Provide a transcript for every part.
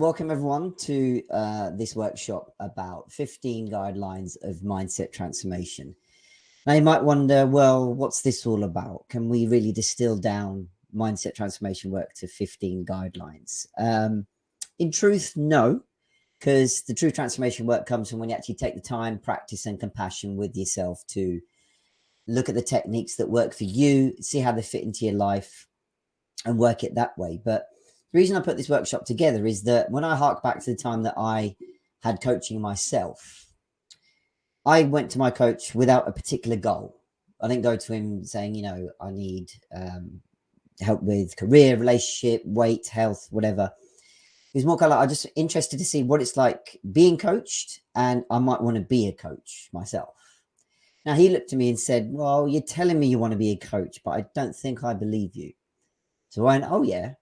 Welcome everyone to this workshop about 15 guidelines of mindset transformation. Now you might wonder, well, what's this all about? Can we really distill down mindset transformation work to 15 guidelines? In truth, no, because the true transformation work comes from when you actually take the time, practice, and compassion with yourself to look at the techniques that work for you, see how they fit into your life, and work it that way. But the reason I put this workshop together is that when I hark back to the time that I had coaching myself, I went to my coach without a particular goal. I didn't go to him saying, I need help with career, relationship, weight, health, whatever. It was more kind of like, I'm just interested to see what it's like being coached, and I might want to be a coach myself. Now, he looked at me and said, well, you're telling me you want to be a coach, but I don't think I believe you. So I went, oh, yeah.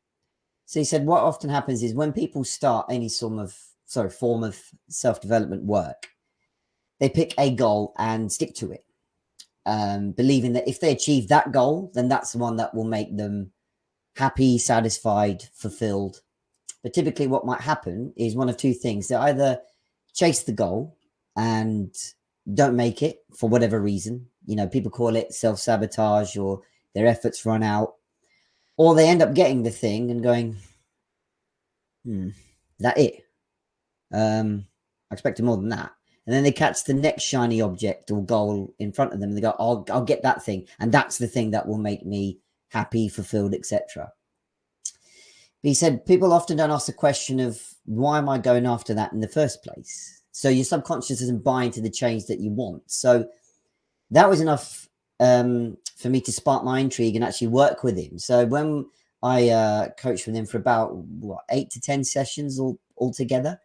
So he said, what often happens is when people start any form of self-development work, they pick a goal and stick to it, believing that if they achieve that goal, then that's the one that will make them happy, satisfied, fulfilled. But typically what might happen is one of two things. They either chase the goal and don't make it for whatever reason. People call it self-sabotage, or their efforts run out. Or they end up getting the thing and going, is that it? I expected more than that. And then they catch the next shiny object or goal in front of them, and they go, I'll get that thing. And that's the thing that will make me happy, fulfilled, etc. But he said, people often don't ask the question of, why am I going after that in the first place? So your subconscious isn't buying to the change that you want. So that was enough for me to spark my intrigue and actually work with him. So when I coached with him for about 8 to 10 sessions altogether,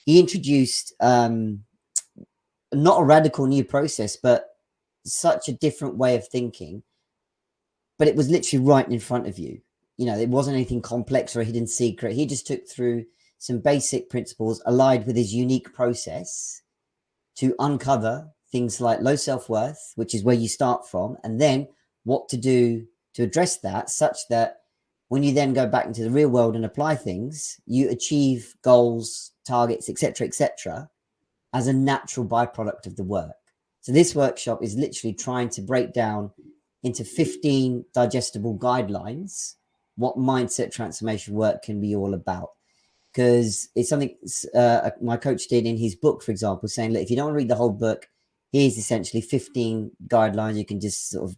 he introduced not a radical new process, but such a different way of thinking. But it was literally right in front of you. It wasn't anything complex or a hidden secret. He just took through some basic principles allied with his unique process to uncover things like low self-worth, which is where you start from, and then what to do to address that, such that when you then go back into the real world and apply things, you achieve goals, targets, etc., as a natural byproduct of the work. So this workshop is literally trying to break down into 15 digestible guidelines what mindset transformation work can be all about. Because it's something my coach did in his book, for example, saying, look, if you don't want to read the whole book, here's essentially 15 guidelines you can just sort of,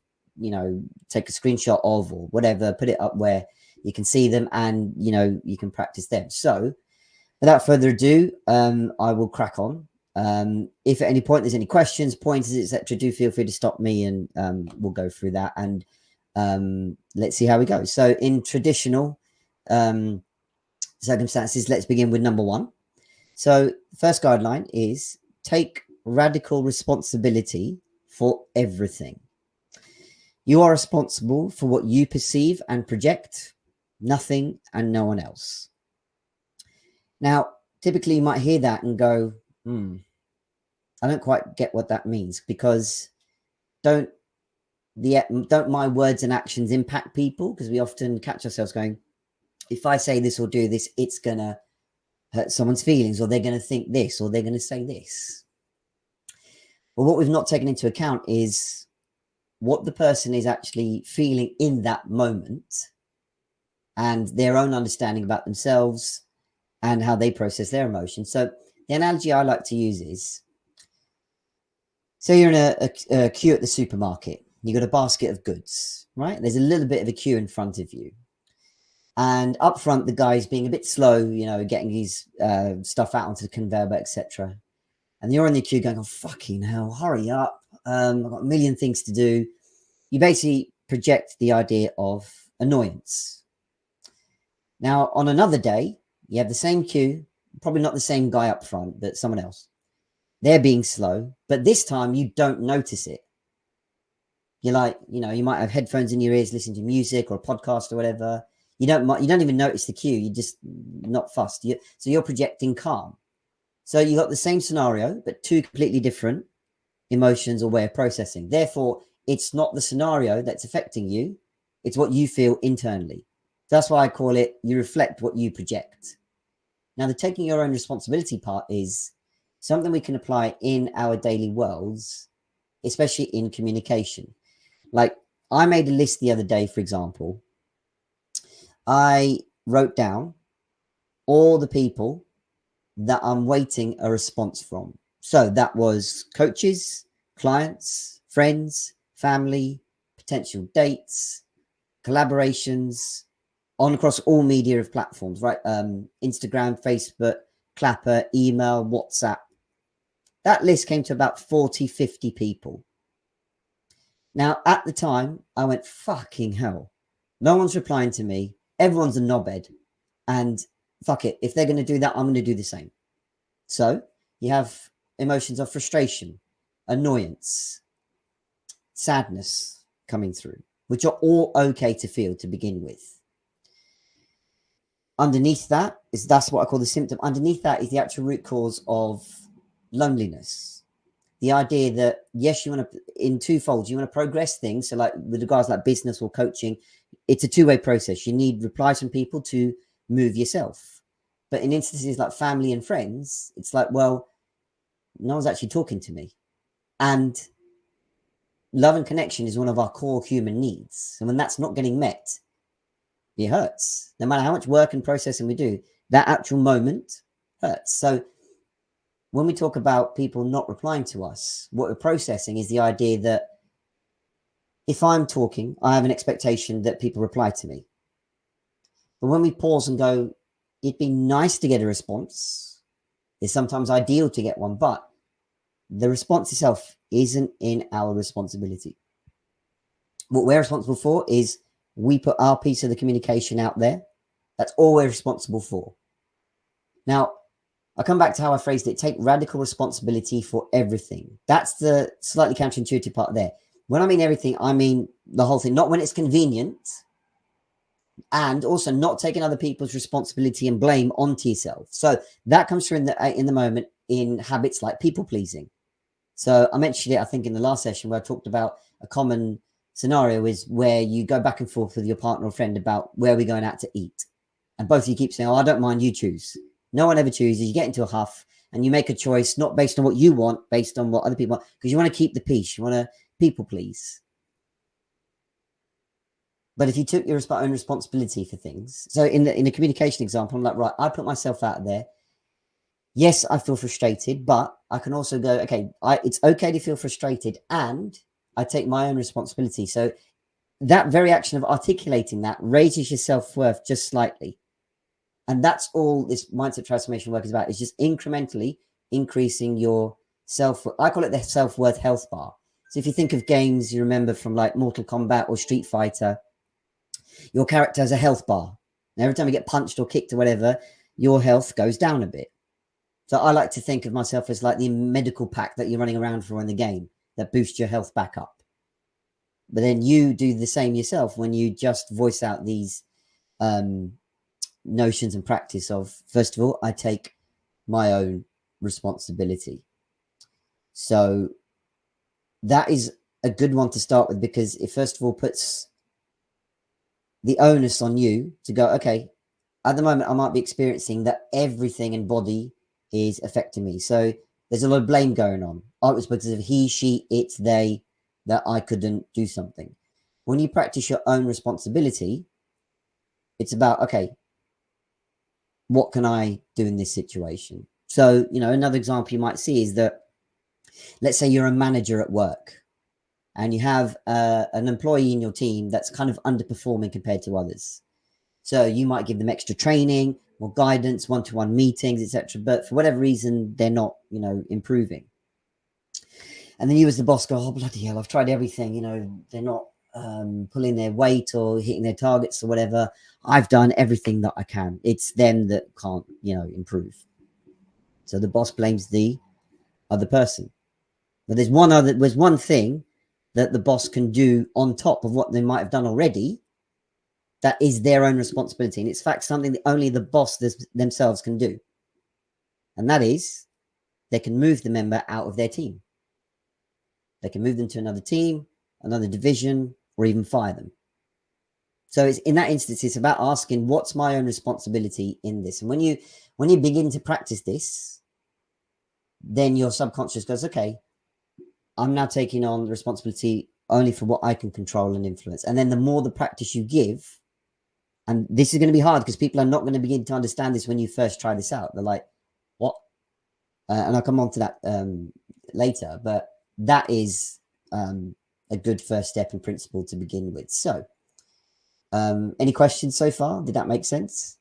take a screenshot of or whatever, put it up where you can see them and, you can practice them. So without further ado, I will crack on. If at any point there's any questions, pointers, etc., do feel free to stop me and we'll go through that and let's see how we go. So in traditional circumstances, let's begin with number 1. So the first guideline is take radical responsibility for everything. You are responsible for what you perceive and project, nothing and no one else. Now, typically you might hear that and go, I don't quite get what that means, because don't my words and actions impact people? Because we often catch ourselves going, if I say this or do this, it's going to hurt someone's feelings, or they're going to think this, or they're going to say this. Well, what we've not taken into account is what the person is actually feeling in that moment and their own understanding about themselves and how they process their emotions. So the analogy I like to use is, say you're in a queue at the supermarket. You've got a basket of goods, right? There's a little bit of a queue in front of you. And up front, the guy's being a bit slow, getting his stuff out onto the conveyor belt, etc. And you're in the queue going, oh, fucking hell, hurry up. I've got a million things to do. You basically project the idea of annoyance. Now, on another day, you have the same queue, probably not the same guy up front, but someone else. They're being slow, but this time you don't notice it. You're like, you might have headphones in your ears, listening to music or a podcast or whatever. You don't even notice the queue. You're just not fussed. So you're projecting calm. So you got the same scenario, but two completely different emotions or way of processing. Therefore, it's not the scenario that's affecting you. It's what you feel internally. That's why I call it, you reflect what you project. Now, the taking your own responsibility part is something we can apply in our daily worlds, especially in communication. Like, I made a list the other day, for example. I wrote down all the people that I'm waiting a response from. So that was coaches, clients, friends, family, potential dates, collaborations on across all media of platforms, right? Instagram, Facebook, Clapper, email, WhatsApp. That list came to about 40, 50 people. Now, at the time, I went, fucking hell. No one's replying to me. Everyone's a knobhead. And fuck it. If they're going to do that, I'm going to do the same. So you have emotions of frustration, annoyance, sadness coming through, which are all okay to feel to begin with. Underneath that is, that's what I call the symptom. Underneath that is the actual root cause of loneliness. The idea that, yes, you want to, in twofold, you want to progress things. So like with regards like business or coaching, it's a two-way process. You need replies from people to move yourself. But in instances like family and friends, it's like, well, no one's actually talking to me. And love and connection is one of our core human needs. And when that's not getting met, it hurts. No matter how much work and processing we do, that actual moment hurts. So when we talk about people not replying to us, what we're processing is the idea that if I'm talking, I have an expectation that people reply to me. But when we pause and go, it'd be nice to get a response. It's sometimes ideal to get one, but the response itself isn't in our responsibility. What we're responsible for is we put our piece of the communication out there. That's all we're responsible for. Now, I come back to how I phrased it. Take radical responsibility for everything. That's the slightly counterintuitive part there. When I mean everything, I mean the whole thing, not when it's convenient, and also not taking other people's responsibility and blame onto yourself. So that comes through in the moment in habits like people pleasing. So I mentioned it, I think, in the last session where I talked about a common scenario is where you go back and forth with your partner or friend about where we're going out to eat. And both of you keep saying, oh, I don't mind, you choose. No one ever chooses. You get into a huff and you make a choice, not based on what you want, based on what other people want, because you want to keep the peace. You want to people please. But if you took your own responsibility for things, so in the communication example, I'm like, right, I put myself out there. Yes, I feel frustrated, but I can also go, okay, it's okay to feel frustrated, and I take my own responsibility. So that very action of articulating that raises your self-worth just slightly. And that's all this mindset transformation work is about. It's just incrementally increasing your self-worth. I call it the self-worth health bar. So if you think of games you remember from like Mortal Kombat or Street Fighter, your character has a health bar. And every time you get punched or kicked or whatever, your health goes down a bit. So I like to think of myself as like the medical pack that you're running around for in the game that boosts your health back up. But then you do the same yourself when you just voice out these notions and practice of, first of all, I take my own responsibility. So that is a good one to start with, because it first of all puts the onus on you to go, okay, at the moment I might be experiencing that everything in body is affecting me. So there's a lot of blame going on. Oh, it was because of he, she, it, they that I couldn't do something. When you practice your own responsibility, it's about, okay, what can I do in this situation? So, you know, another example you might see is that, let's say you're a manager at work and you have an employee in your team that's kind of underperforming compared to others. So you might give them extra training, more guidance, one-to-one meetings, etc. But for whatever reason, they're not, you know, improving. And then you as the boss go, oh, bloody hell, I've tried everything. You know, they're not pulling their weight or hitting their targets or whatever. I've done everything that I can. It's them that can't, you know, improve. So the boss blames the other person. But there's one thing that the boss can do on top of what they might have done already that is their own responsibility. And it's in fact something that only the boss themselves can do. And that is, they can move the member out of their team. They can move them to another team, another division, or even fire them. So it's, in that instance, it's about asking, what's my own responsibility in this? And when you When you begin to practice this, then your subconscious goes, okay, I'm now taking on the responsibility only for what I can control and influence. And then the more the practice you give, and this is going to be hard because people are not going to begin to understand this when you first try this out. They're like, what? And I'll come on to that later, but that is a good first step and principle to begin with. So any questions so far? Did that make sense?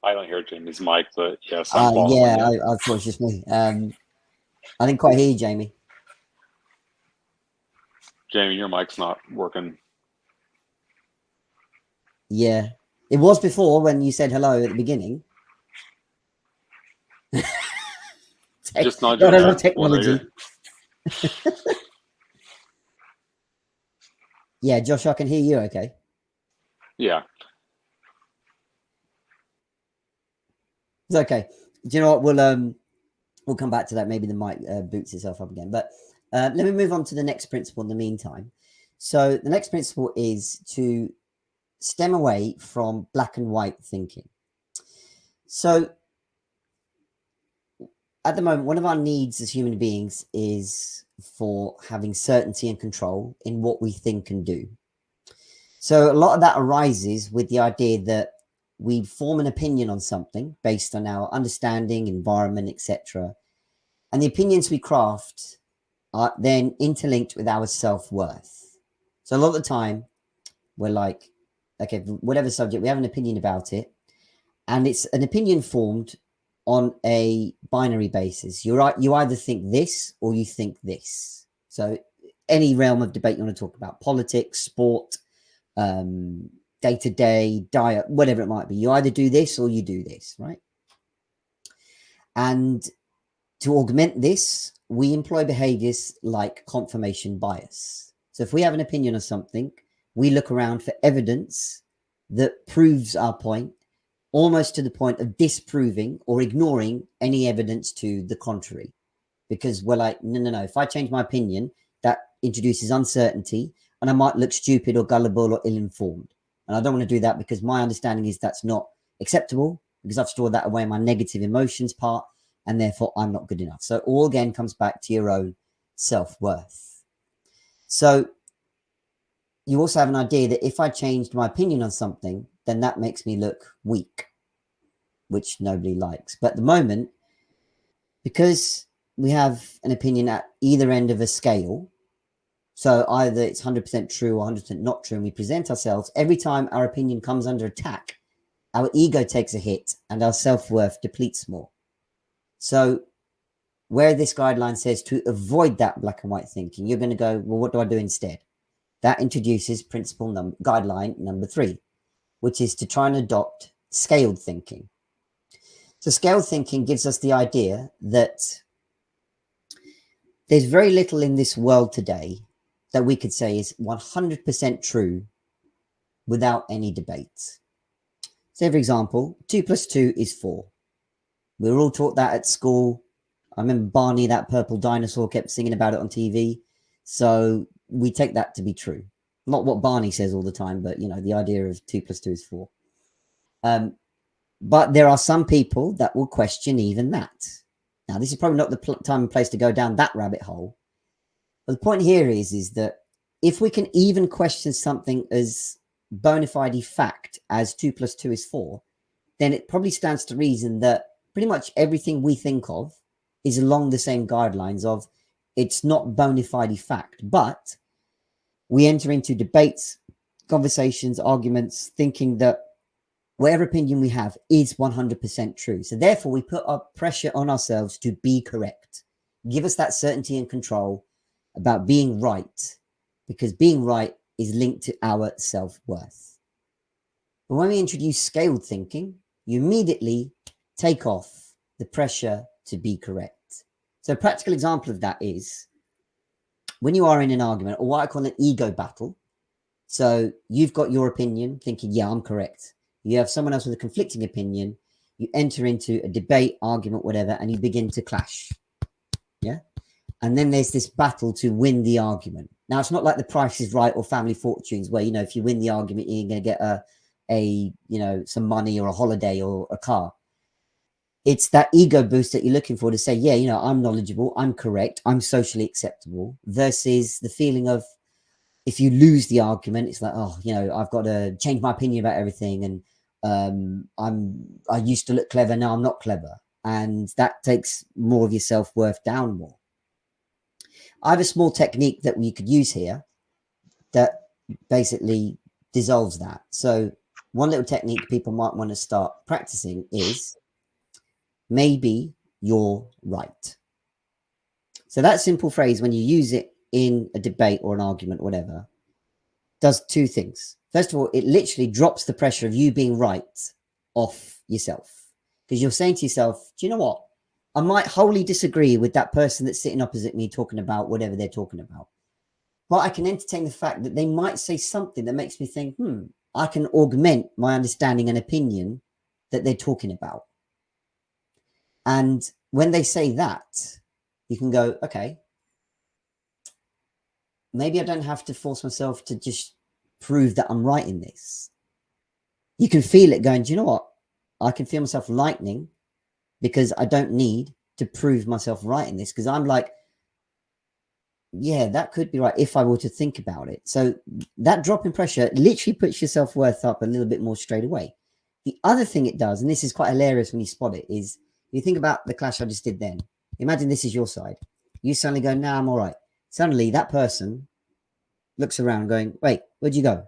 I don't hear Jamie's mic, but yes, I'm following. Yeah, I thought it was just me. I didn't quite hear you, Jamie. Jamie, your mic's not working. Yeah, it was before when you said hello at the beginning. Just nod God, your I love head. technology. Yeah, Josh, I can hear you okay. Yeah. It's okay. Do you know what? We'll come back to that. Maybe the mic boots itself up again. But let me move on to the next principle in the meantime. So the next principle is to stem away from black and white thinking. So at the moment, one of our needs as human beings is for having certainty and control in what we think and do. So a lot of that arises with the idea that we form an opinion on something based on our understanding, environment, etc. And the opinions we craft are then interlinked with our self-worth. So a lot of the time, we're like, okay, whatever subject, we have an opinion about it. And it's an opinion formed on a binary basis. You either think this or you think this. So any realm of debate you want to talk about, politics, sport, day-to-day, diet, whatever it might be. You either do this or you do this, right? And to augment this, we employ behaviors like confirmation bias. So if we have an opinion on something, we look around for evidence that proves our point, almost to the point of disproving or ignoring any evidence to the contrary. Because we're like, no. If I change my opinion, that introduces uncertainty and I might look stupid or gullible or ill-informed. And I don't want to do that because my understanding is that's not acceptable because I've stored that away in my negative emotions part and therefore I'm not good enough. So all again comes back to your own self-worth. So you also have an idea that if I changed my opinion on something, then that makes me look weak, which nobody likes. But at the moment, because we have an opinion at either end of a scale, so either it's 100% true or 100% not true, and we present ourselves, every time our opinion comes under attack, our ego takes a hit and our self-worth depletes more. So where this guideline says to avoid that black and white thinking, you're going to go, well, what do I do instead? That introduces guideline number 3, which is to try and adopt scaled thinking. So scaled thinking gives us the idea that there's very little in this world today that we could say is 100% true without any debate. So for example, 2 + 2 is 4. We were all taught that at school. I remember Barney, that purple dinosaur, kept singing about it on TV. So we take that to be true. Not what Barney says all the time, but, you know, the idea of 2 + 2 is 4. But there are some people that will question even that. Now, this is probably not the time and place to go down that rabbit hole. But the point here is that if we can even question something as bona fide fact as 2 + 2 is 4, then it probably stands to reason that pretty much everything we think of is along the same guidelines of it's not bona fide fact, but we enter into debates, conversations, arguments, thinking that whatever opinion we have is 100% true. So therefore, we put up pressure on ourselves to be correct. Give us that certainty and control about being right, because being right is linked to our self-worth. But when we introduce scaled thinking, you immediately take off the pressure to be correct. So a practical example of that is when you are in an argument, or what I call an ego battle. So you've got your opinion thinking, yeah, I'm correct. You have someone else with a conflicting opinion. You enter into a debate, argument, whatever, and you begin to clash. Yeah. And then there's this battle to win the argument. Now, it's not like The Price is Right or Family Fortunes, where, you know, if you win the argument, you're going to get you know, some money or a holiday or a car. It's that ego boost that you're looking for to say, yeah, you know, I'm knowledgeable, I'm correct, I'm socially acceptable, versus the feeling of, if you lose the argument, it's like, oh, you know, I've got to change my opinion about everything, and I used to look clever, now I'm not clever, and that takes more of your self-worth down more. I have a small technique that we could use here that basically dissolves that. So one little technique people might want to start practicing is, maybe you're right. So that simple phrase, when you use it in a debate or an argument or whatever, does two things. First of all, it literally drops the pressure of you being right off yourself, because you're saying to yourself, do you know what? I might wholly disagree with that person that's sitting opposite me talking about whatever they're talking about, but I can entertain the fact that they might say something that makes me think, I can augment my understanding and opinion that they're talking about. And when they say that, you can go, okay, maybe I don't have to force myself to just prove that I'm right in this. You can feel it going, do you know what? I can feel myself lightening, because I don't need to prove myself right in this, because I'm like, yeah, that could be right if I were to think about it. So that drop in pressure literally puts your self-worth up a little bit more straight away. The other thing it does, and this is quite hilarious when you spot it, is you think about the clash I just did then. Imagine this is your side. You suddenly go, nah, I'm all right. Suddenly that person looks around going, wait, where'd you go?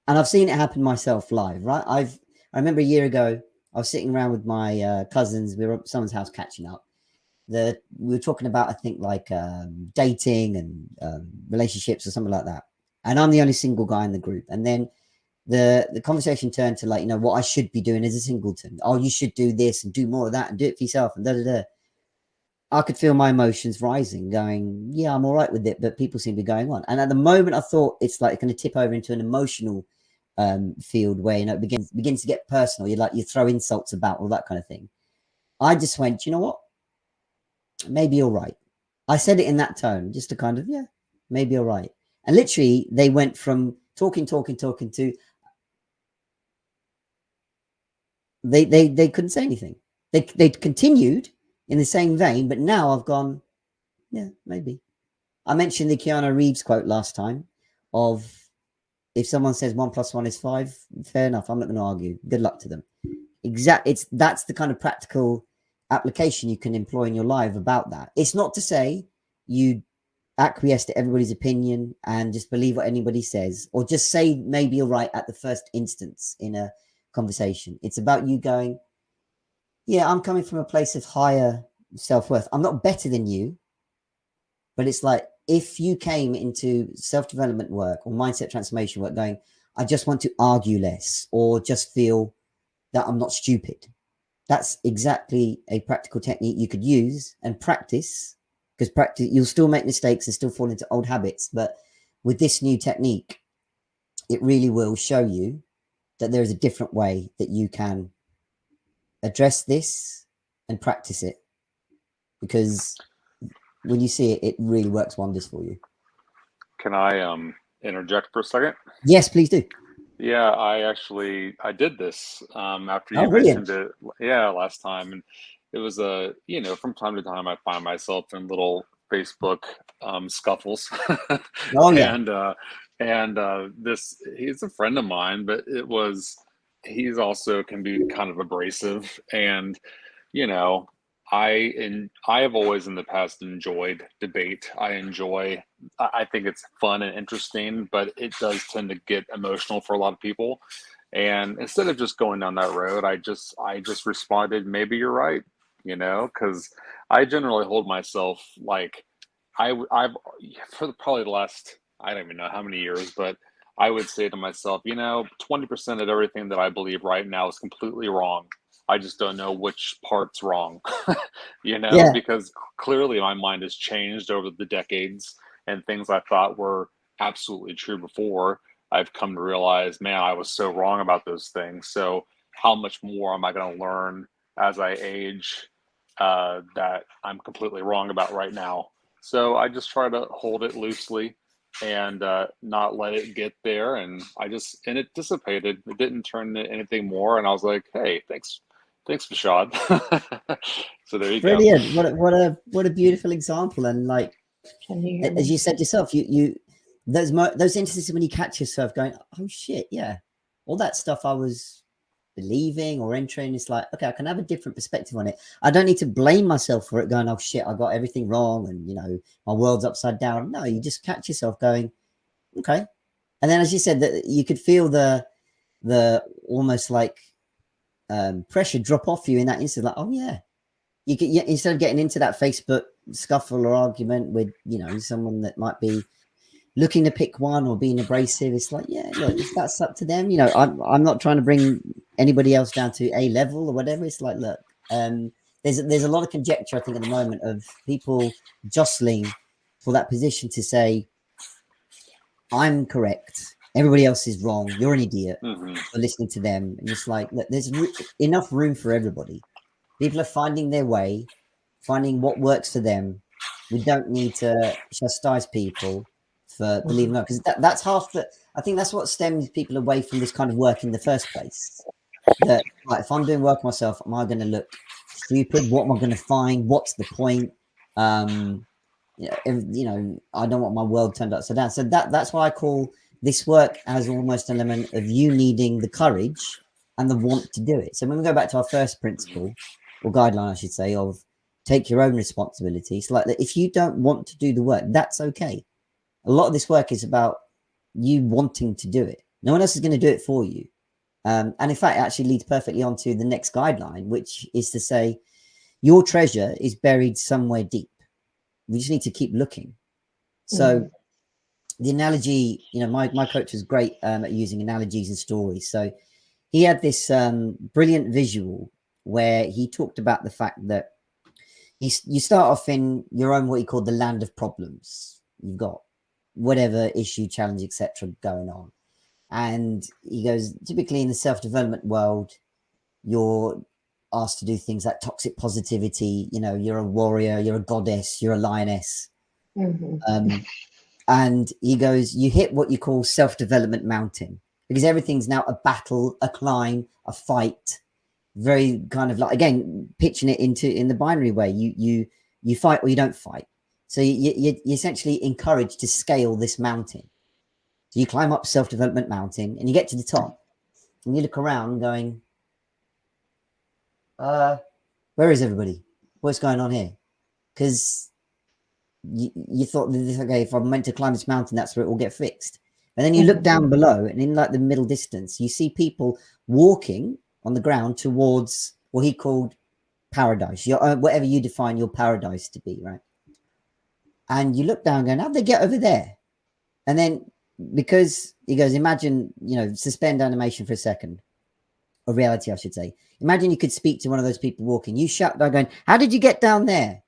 And I've seen it happen myself live, right? I remember a year ago, I was sitting around with my cousins. We were at someone's house catching up. We were talking about, I think, like dating and relationships or something like that. And I'm the only single guy in the group. And then the conversation turned to, like, you know, what I should be doing as a singleton. Oh, you should do this and do more of that and do it for yourself and da da da. I could feel my emotions rising, going, yeah, I'm all right with it, but people seem to be going on. And at the moment, I thought it's like going to tip over into an emotional field where, you know, it begins to get personal. You throw insults about, all that kind of thing. I just went, you know what? Maybe you're right. I said it in that tone, just to kind of, yeah, maybe you're right. And literally, they went from talking to they couldn't say anything. They continued in the same vein, but now I've gone, yeah, maybe. I mentioned the Keanu Reeves quote last time of, if someone says 1 + 1 is 5, fair enough. I'm not going to argue. Good luck to them. That's the kind of practical application you can employ in your life about that. It's not to say you acquiesce to everybody's opinion and just believe what anybody says, or just say maybe you're right at the first instance in a conversation. It's about you going, yeah, I'm coming from a place of higher self-worth. I'm not better than you, but it's like, if you came into self-development work or mindset transformation work going, I just want to argue less, or just feel that I'm not stupid, that's exactly a practical technique you could use and practice, because you'll still make mistakes and still fall into old habits. But with this new technique, it really will show you that there is a different way that you can address this and practice it, because when you see it, it really works wonders for you. Can I interject for a second? Yes, please do. Yeah, I did this after Oh, you brilliant. mentioned it. Yeah, last time, and it was from time to time I find myself in little Facebook scuffles, Oh, yeah. and this he's a friend of mine, but he's also can be kind of abrasive, and you know, I have always in the past enjoyed debate. I think it's fun and interesting, but it does tend to get emotional for a lot of people. And instead of just going down that road, I just responded, maybe you're right, because I generally hold myself like I've for probably the last, I don't even know how many years, but I would say to myself, 20% of everything that I believe right now is completely wrong. I just don't know which part's wrong, Yeah. because clearly my mind has changed over the decades, and things I thought were absolutely true before, I've come to realize, man, I was so wrong about those things. So how much more am I going to learn as I age that I'm completely wrong about right now? So I just try to hold it loosely. and not let it get there. And it dissipated. It didn't turn into anything more. And I was like, hey, thanks, Vishad. So there you go. Brilliant. What a beautiful example. And like, Can you hear as me? you said yourself, you those instances when you catch yourself going, oh shit, yeah, all that stuff I was believing or entering, it's like, okay, I can have a different perspective on it. I don't need to blame myself for it, going, oh shit, I got everything wrong and my world's upside down. No, you just catch yourself going, okay. And then, as you said, that you could feel the almost like pressure drop off you in that instant, like, oh yeah, you could, instead of getting into that Facebook scuffle or argument with someone that might be looking to pick one or being abrasive, it's like, yeah, look, if that's up to them, I'm not trying to bring anybody else down to a level or whatever. It's like, look, there's a lot of conjecture, I think, at the moment of people jostling for that position to say, I'm correct, everybody else is wrong, you're an idiot for listening to them. And it's like, look, there's enough room for everybody. People are finding their way, finding what works for them. We don't need to chastise people for believing that, because that's half the. I think that's what stems people away from this kind of work in the first place. That, like, if I'm doing work myself, am I going to look stupid? What am I going to find? What's the point? I don't want my world turned upside down. So that's why I call this work as almost an element of you needing the courage and the want to do it. So when we go back to our first principle, or guideline, I should say, of take your own responsibility. It's like that if you don't want to do the work, that's okay. A lot of this work is about you wanting to do it. No one else is going to do it for you. And in fact, it actually leads perfectly on to the next guideline, which is to say your treasure is buried somewhere deep. We just need to keep looking. So the analogy, my coach was great at using analogies and stories. So he had this brilliant visual where he talked about the fact that you start off in your own, what he called the land of problems. You've got whatever issue, challenge, etc. going on. And he goes, typically in the self-development world, you're asked to do things like toxic positivity. You're a warrior, you're a goddess, you're a lioness. And he goes, you hit what you call self-development mountain, because everything's now a battle, a climb, a fight. Very kind of like, again, pitching it in the binary way. You fight or you don't fight. So you're essentially encouraged to scale this mountain. So you climb up self-development mountain and you get to the top and you look around going, where is everybody? What's going on here? Because you thought, okay, if I'm meant to climb this mountain, that's where it will get fixed. And then you look down below, and in like the middle distance, you see people walking on the ground towards what he called paradise, whatever you define your paradise to be, right? And you look down going, how'd they get over there? And then, because he goes, imagine, suspend animation for a second, or reality, I should say. Imagine you could speak to one of those people walking. You shout down going, how did you get down there?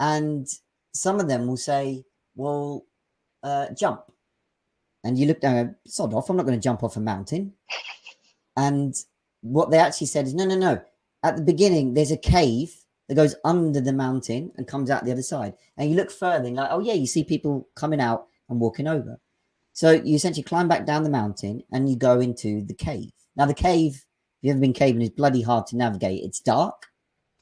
And some of them will say, well, jump. And you look down, sod off, I'm not going to jump off a mountain. And what they actually said is, no. At the beginning, there's a cave that goes under the mountain and comes out the other side. And you look further and like, oh yeah, you see people coming out and walking over. So you essentially climb back down the mountain and you go into the cave. Now the cave, if you've ever been caving, is bloody hard to navigate. It's dark,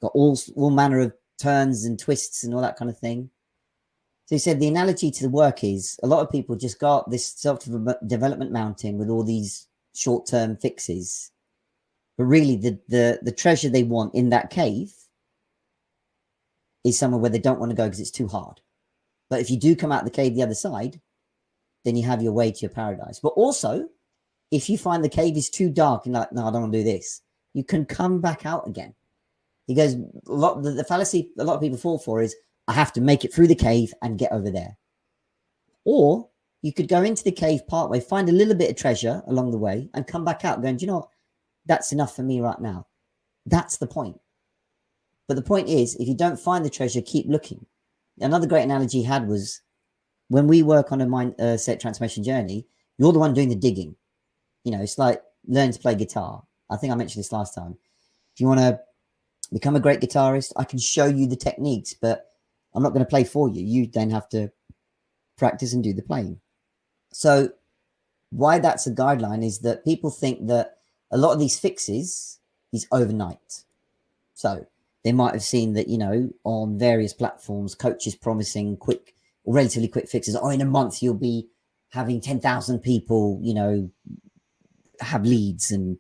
got all manner of turns and twists and all that kind of thing. So he said the analogy to the work is a lot of people just go up this self-development mountain with all these short-term fixes, but really the treasure they want in that cave is somewhere where they don't want to go because it's too hard. But if you do come out the cave the other side, then you have your way to your paradise. But also, if you find the cave is too dark and like, no, I don't want to do this, you can come back out again. He goes, the fallacy a lot of people fall for is, I have to make it through the cave and get over there. Or you could go into the cave partway, find a little bit of treasure along the way and come back out going, do you know what? That's enough for me right now. That's the point. But the point is, if you don't find the treasure, keep looking. Another great analogy he had was when we work on a mindset transformation journey, you're the one doing the digging. It's like learning to play guitar. I think I mentioned this last time. If you want to become a great guitarist, I can show you the techniques, but I'm not going to play for you. You then have to practice and do the playing. So why that's a guideline is that people think that a lot of these fixes is overnight. So they might have seen that, on various platforms, coaches promising quick or relatively quick fixes. Oh, in a month, you'll be having 10,000 people, have leads, and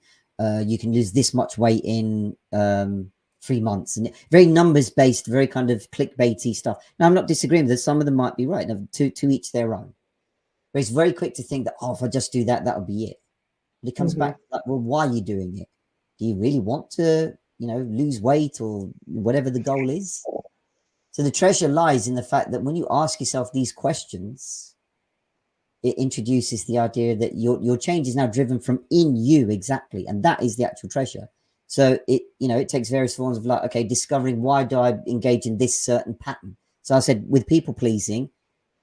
you can lose this much weight in 3 months, and very numbers based, very kind of clickbaity stuff. Now, I'm not disagreeing with this. Some of them might be right. To each their own. But it's very quick to think that, if I just do that, that'll be it. But it comes back like, well, why are you doing it? Do you really want to, lose weight or whatever the goal is? So the treasure lies in the fact that when you ask yourself these questions, it introduces the idea that your change is now driven from in you, exactly, and that is the actual treasure. So it takes various forms of, like, okay, discovering why do I engage in this certain pattern. So I said with people pleasing,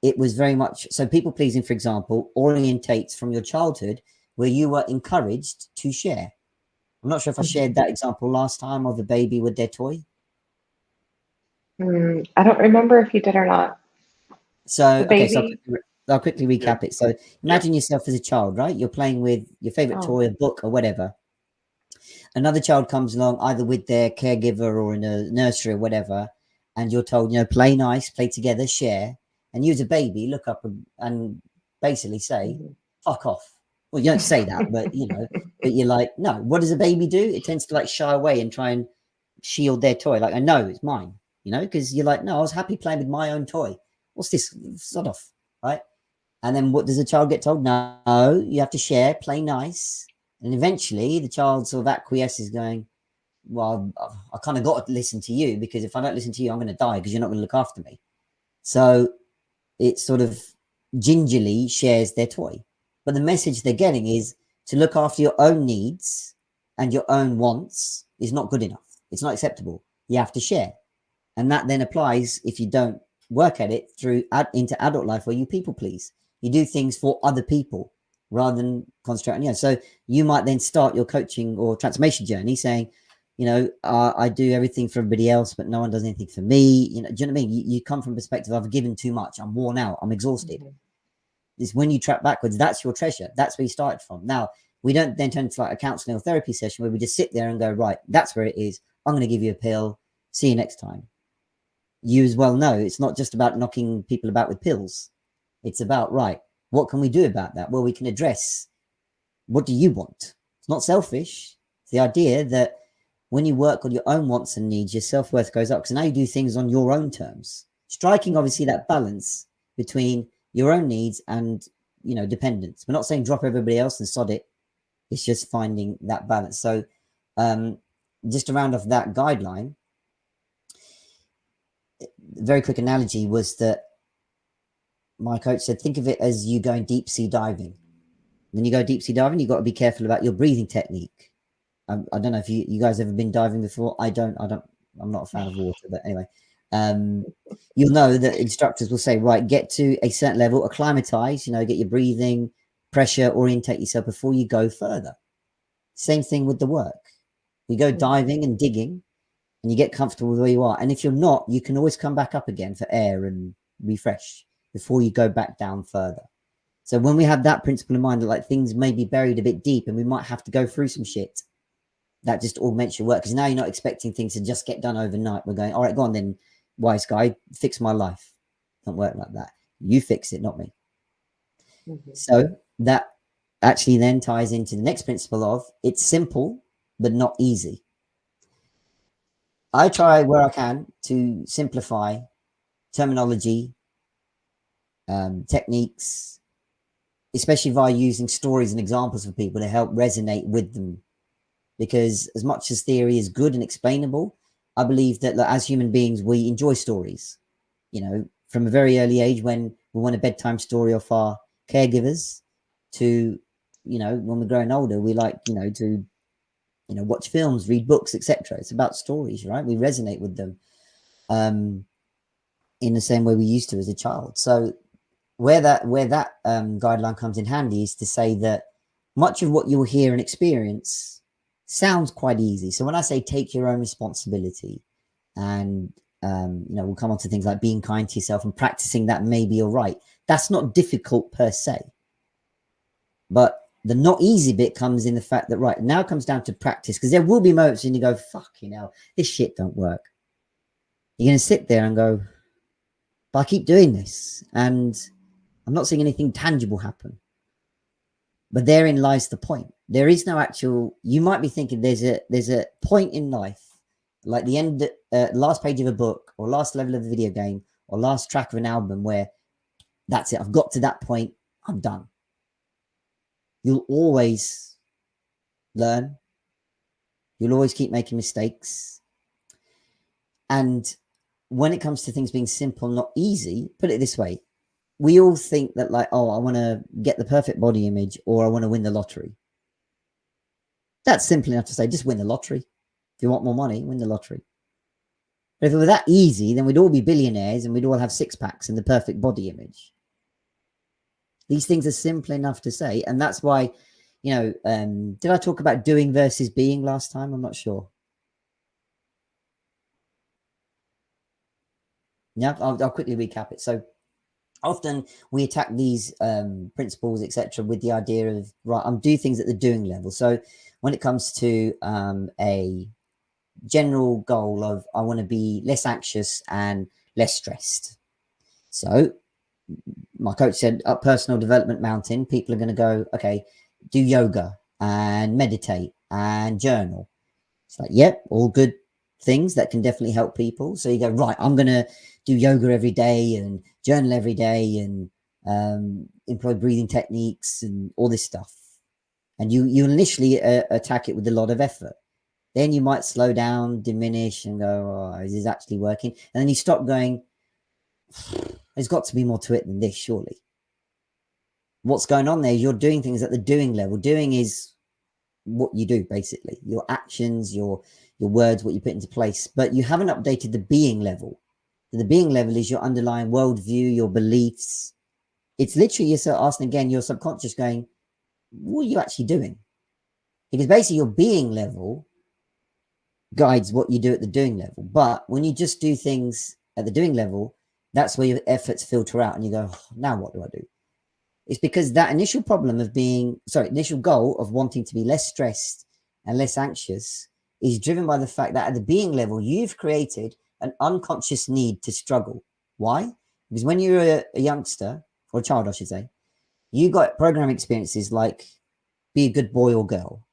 it was very much so. People pleasing, for example, orientates from your childhood where you were encouraged to share. I'm not sure if I shared that example last time of the baby with their toy. I don't remember if you did or not. So, The okay, so baby? I'll quickly recap it. So imagine yourself as a child, right? You're playing with your favorite toy, a book, or whatever. Another child comes along, either with their caregiver or in a nursery or whatever, and you're told, play nice, play together, share. And you as a baby look up and basically say, fuck off. Well, you don't say that, but but you're like, no. What does a baby do? It tends to like shy away and try and shield their toy. Like, I know it's mine, because you're like, no, I was happy playing with my own toy. What's this? Sort of, right? And then what does the child get told? No, you have to share, play nice. And eventually the child sort of acquiesces, going, well, I kind of got to listen to you, because if I don't listen to you, I'm going to die because you're not going to look after me. So it sort of gingerly shares their toy. But the message they're getting is to look after your own needs and your own wants is not good enough. It's not acceptable. You have to share. And that then applies if you don't work at it into adult life, where you people please. You do things for other people rather than concentrate on you. So you might then start your coaching or transformation journey saying, I do everything for everybody else, but no one does anything for me. Do you know what I mean? You come from a perspective, I've given too much, I'm worn out, I'm exhausted. It's when you track backwards, that's your treasure. That's where you started from. Now, we don't then turn to like a counseling or therapy session where we just sit there and go, right, that's where it is. I'm going to give you a pill. See you next time. You as well know it's not just about knocking people about with pills. It's about, right, what can we do about that? Well, we can address, what do you want? It's not selfish. It's the idea that when you work on your own wants and needs, your self-worth goes up, because now you do things on your own terms. Striking, obviously, that balance between your own needs and, dependence. We're not saying drop everybody else and sod it. It's just finding that balance. So just to round off that guideline, very quick analogy was that my coach said, think of it as you going deep sea diving. When you go deep sea diving, you've got to be careful about your breathing technique. I don't know if you guys ever been diving before. I'm not a fan of water, but anyway, you'll know that instructors will say, right, get to a certain level, acclimatize, get your breathing, pressure, orientate yourself before you go further. Same thing with the work. We go diving and digging, and you get comfortable with where you are. And if you're not, you can always come back up again for air and refresh before you go back down further. So when we have that principle in mind, that like things may be buried a bit deep and we might have to go through some shit, that just augments your work, because now you're not expecting things to just get done overnight. We're going, all right, go on then, wise guy, fix my life. Don't work like that. You fix it, not me. So that actually then ties into the next principle of, it's simple, but not easy. I try where I can to simplify terminology, techniques, especially via using stories and examples for people to help resonate with them. Because as much as theory is good and explainable, I believe that as human beings, we enjoy stories, from a very early age, when we want a bedtime story off our caregivers, to, when we're growing older, we like, to, watch films, read books, etc. It's about stories, right? We resonate with them in the same way we used to as a child. So where that guideline comes in handy is to say that much of what you'll hear and experience sounds quite easy. So when I say take your own responsibility, and we'll come on to things like being kind to yourself and practicing that maybe you're right, that's not difficult per se. But the not easy bit comes in the fact that, right, now it comes down to practice, because there will be moments when you go, fucking hell, this shit don't work. You're going to sit there and go, but I keep doing this and I'm not seeing anything tangible happen. But therein lies the point. There is no actual, you might be thinking there's a point in life, like the end, last page of a book or last level of a video game or last track of an album where that's it. I've got to that point. I'm done. You'll always learn. You'll always keep making mistakes. And when it comes to things being simple, not easy, put it this way. We all think that, like, oh, I want to get the perfect body image or I want to win the lottery. That's simple enough to say, just win the lottery. If you want more money, win the lottery. But if it were that easy, then we'd all be billionaires and we'd all have six packs and the perfect body image. These things are simple enough to say. And that's why, you know, did I talk about doing versus being last time? I'm not sure. Yeah, I'll quickly recap it. So often we attack these principles, etc., with the idea of, right, I'm doing things at the doing level. So when it comes to a general goal of, I want to be less anxious and less stressed. So my coach said, up personal development mountain, people are going to go, okay, do yoga and meditate and journal. It's like, yep, all good things that can definitely help people. So you go, right, I'm going to do yoga every day and journal every day and employ breathing techniques and all this stuff. And you initially attack it with a lot of effort. Then you might slow down, diminish, and go, oh, is this actually working? And then you stop going, there's got to be more to it than this, surely. What's going on there is you're doing things at the doing level. Doing is what you do, basically. Your actions, your words, what you put into place. But you haven't updated the being level. The being level is your underlying worldview, your beliefs. It's literally yourself asking again, your subconscious going, what are you actually doing? Because basically your being level guides what you do at the doing level. But when you just do things at the doing level, that's where your efforts filter out and you go, oh, now what do I do? It's because that initial problem of initial goal of wanting to be less stressed and less anxious is driven by the fact that at the being level, you've created an unconscious need to struggle. Why? Because when you're a youngster, or a child, I should say, you got program experiences like be a good boy or girl.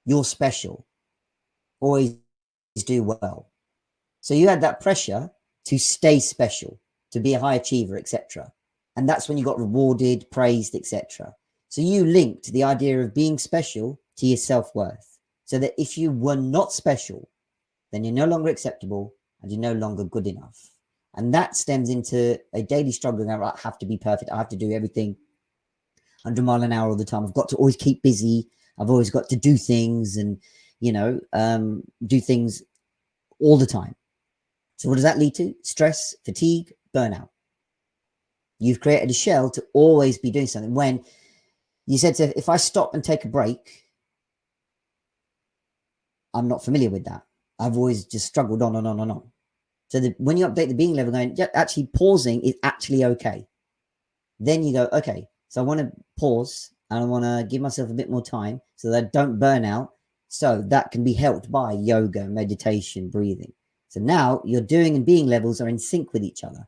You're special. Always do well. So you had that pressure to stay special, to be a high achiever, etc. And that's when you got rewarded, praised, etc. So you linked the idea of being special to your self-worth. So that if you were not special, then you're no longer acceptable and you're no longer good enough. And that stems into a daily struggle. I have to be perfect. I have to do everything 100 miles an hour all the time. I've got to always keep busy. I've always got to do things and, you know, do things all the time. So what does that lead to? Stress, fatigue, burnout. You've created a shell to always be doing something. When you said, if I stop and take a break, I'm not familiar with that. I've always just struggled on and on and on. So when you update the being level, going, yeah, actually pausing is actually okay. Then you go, okay, so I want to pause and I want to give myself a bit more time so that I don't burn out. So that can be helped by yoga, meditation, breathing. So now your doing and being levels are in sync with each other.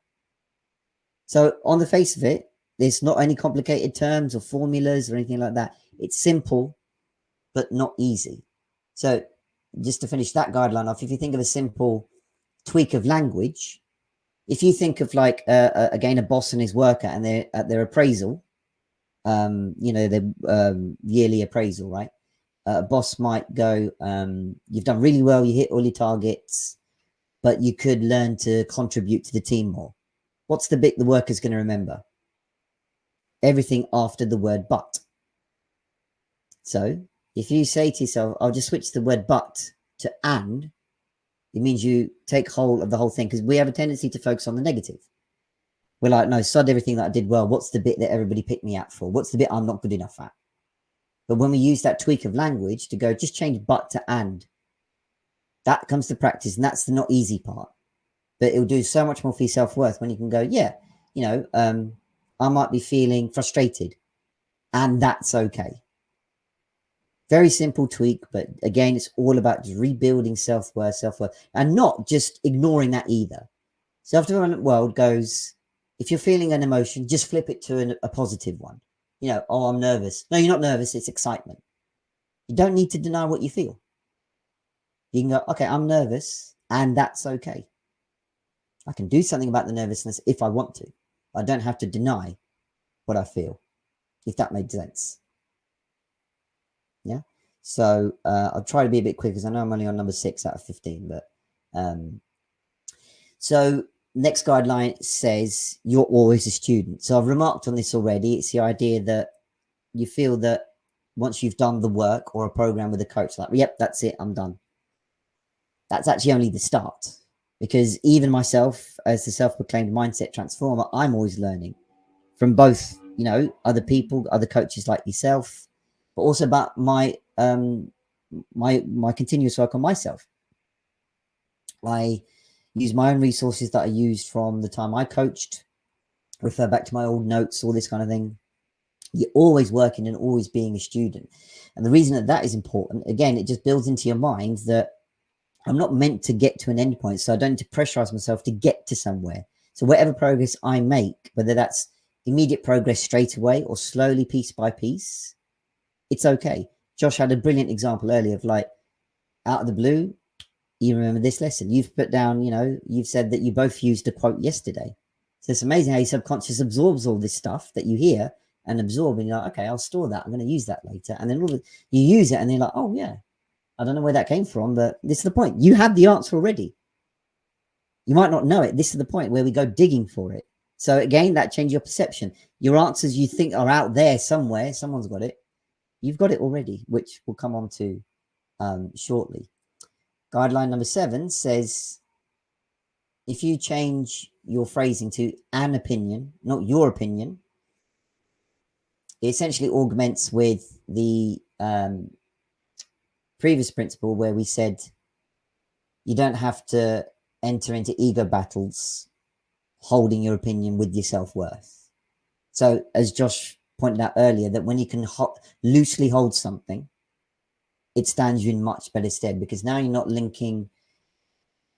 So on the face of it, there's not any complicated terms or formulas or anything like that. It's simple, but not easy. So just to finish that guideline off, if you think of a simple tweak of language, if you think of like, again, a boss and his worker and they're at their appraisal, you know, the yearly appraisal, right? A boss might go, you've done really well, you hit all your targets, but you could learn to contribute to the team more. What's the bit the worker's going to remember? Everything after the word but. So if you say to yourself, I'll just switch the word but to and, it means you take hold of the whole thing, because we have a tendency to focus on the negative. We're like, no, sod everything that I did well. What's the bit that everybody picked me at for? What's the bit I'm not good enough at? But when we use that tweak of language to go, just change but to and, that comes to practice. And that's the not easy part. But it'll do so much more for your self-worth when you can go, yeah, you know, I might be feeling frustrated. And that's okay. Very simple tweak, but again, it's all about just rebuilding self-worth, and not just ignoring that either. Self-development world goes, if you're feeling an emotion, just flip it to a positive one. You know, oh, I'm nervous. No, you're not nervous. It's excitement. You don't need to deny what you feel. You can go, okay, I'm nervous, and that's okay. I can do something about the nervousness if I want to. I don't have to deny what I feel, if that made sense. Yeah. So I'll try to be a bit quick because I know I'm only on number 6 out of 15. But so next guideline says you're always a student. So I've remarked on this already. It's the idea that you feel that once you've done the work or a program with a coach, like, yep, that's it, I'm done. That's actually only the start, because even myself, as the self-proclaimed mindset transformer, I'm always learning from both, you know, other people, other coaches like yourself, but also about my continuous work on myself. I use my own resources that I used from the time I coached, refer back to my old notes, all this kind of thing. You're always working and always being a student. And the reason that that is important, again, it just builds into your mind that I'm not meant to get to an end point, so I don't need to pressurize myself to get to somewhere. So whatever progress I make, whether that's immediate progress straight away or slowly, piece by piece, it's okay. Josh had a brilliant example earlier of, like, out of the blue, you remember this lesson. You've put down, you know, you've said that you both used a quote yesterday. So it's amazing how your subconscious absorbs all this stuff that you hear and absorb, and you're like, okay, I'll store that. I'm going to use that later. And then you use it, and then you're like, oh yeah, I don't know where that came from, but this is the point. You have the answer already. You might not know it. This is the point where we go digging for it. So again, that changes your perception. Your answers you think are out there somewhere. Someone's got it. You've got it already, which we'll come on to shortly. Guideline number 7 says, if you change your phrasing to an opinion, not your opinion, it essentially augments with the previous principle where we said you don't have to enter into ego battles holding your opinion with your self-worth. So as Josh pointed out earlier, that when you can loosely hold something, it stands you in much better stead, because now you're not linking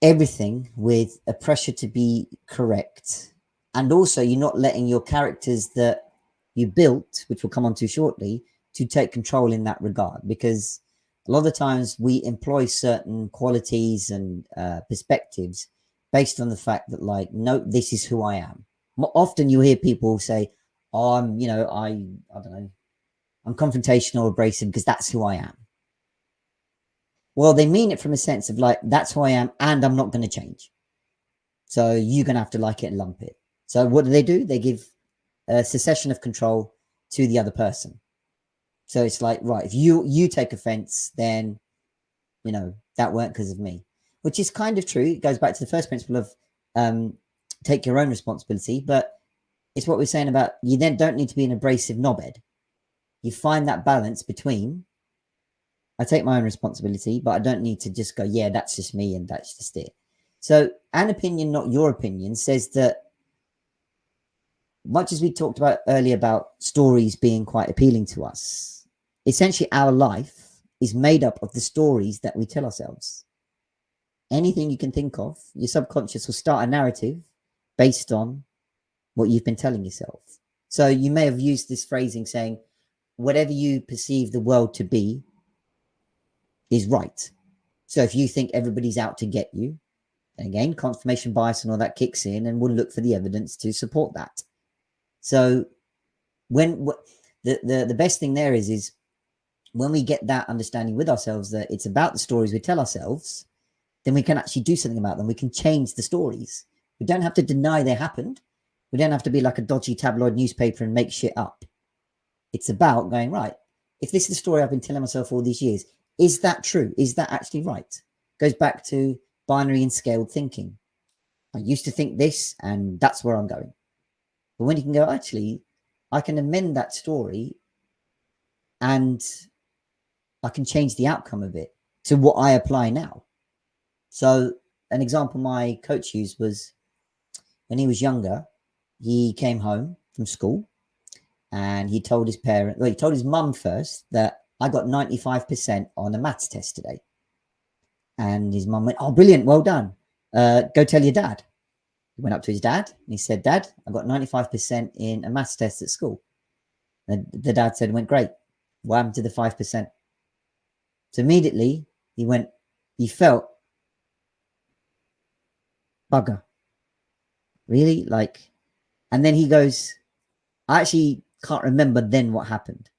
everything with a pressure to be correct. And also you're not letting your characters that you built, which we'll come on to shortly, to take control in that regard. Because a lot of the times we employ certain qualities and perspectives based on the fact that, like, no, this is who I am. More often you hear people say, oh, I'm, you know, I don't know, I'm confrontational, abrasive because that's who I am. Well, they mean it from a sense of, like, that's who I am and I'm not going to change. So you're going to have to like it and lump it. So what do? They give a secession of control to the other person. So it's like, right, if you take offense, then, you know, that weren't because of me, which is kind of true. It goes back to the first principle of take your own responsibility. But it's what we're saying about, you then don't need to be an abrasive knobhead. You find that balance between, I take my own responsibility, but I don't need to just go, yeah, that's just me and that's just it. So an opinion, not your opinion, says that, much as we talked about earlier about stories being quite appealing to us, essentially our life is made up of the stories that we tell ourselves. Anything you can think of, your subconscious will start a narrative based on what you've been telling yourself. So you may have used this phrasing saying, whatever you perceive the world to be is right. So if you think everybody's out to get you, and again, confirmation bias and all that kicks in, and we'll look for the evidence to support that. So when the best thing there is when we get that understanding with ourselves that it's about the stories we tell ourselves, then we can actually do something about them. We can change the stories. We don't have to deny they happened. We don't have to be like a dodgy tabloid newspaper and make shit up. It's about going, right, if this is the story I've been telling myself all these years, is that true? Is that actually right? Goes back to binary and scaled thinking. I used to think this, and that's where I'm going. But when you can go, actually, I can amend that story and I can change the outcome of it to what I apply now. So an example my coach used was when he was younger, he came home from school and he told his parent, well, he told his mum first that I got 95% on a maths test today. And his mum went, oh, brilliant, well done. Go tell your dad. He went up to his dad and he said, Dad, I got 95% in a maths test at school. And the dad said, went great. What happened to the 5%? So immediately he felt, bugger. Really? Like, and then he goes, I actually can't remember then what happened.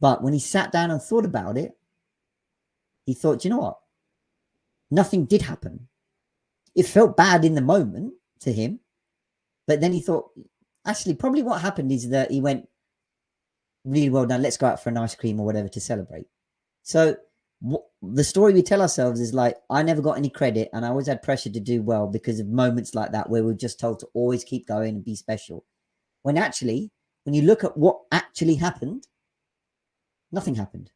But when he sat down and thought about it, he thought, you know what? Nothing did happen. It felt bad in the moment to him. But then he thought, actually, probably what happened is that he went, really well done. Let's go out for an ice cream or whatever to celebrate. So the story we tell ourselves is like, I never got any credit and I always had pressure to do well because of moments like that where we're just told to always keep going and be special. When actually, when you look at what actually happened, nothing happened.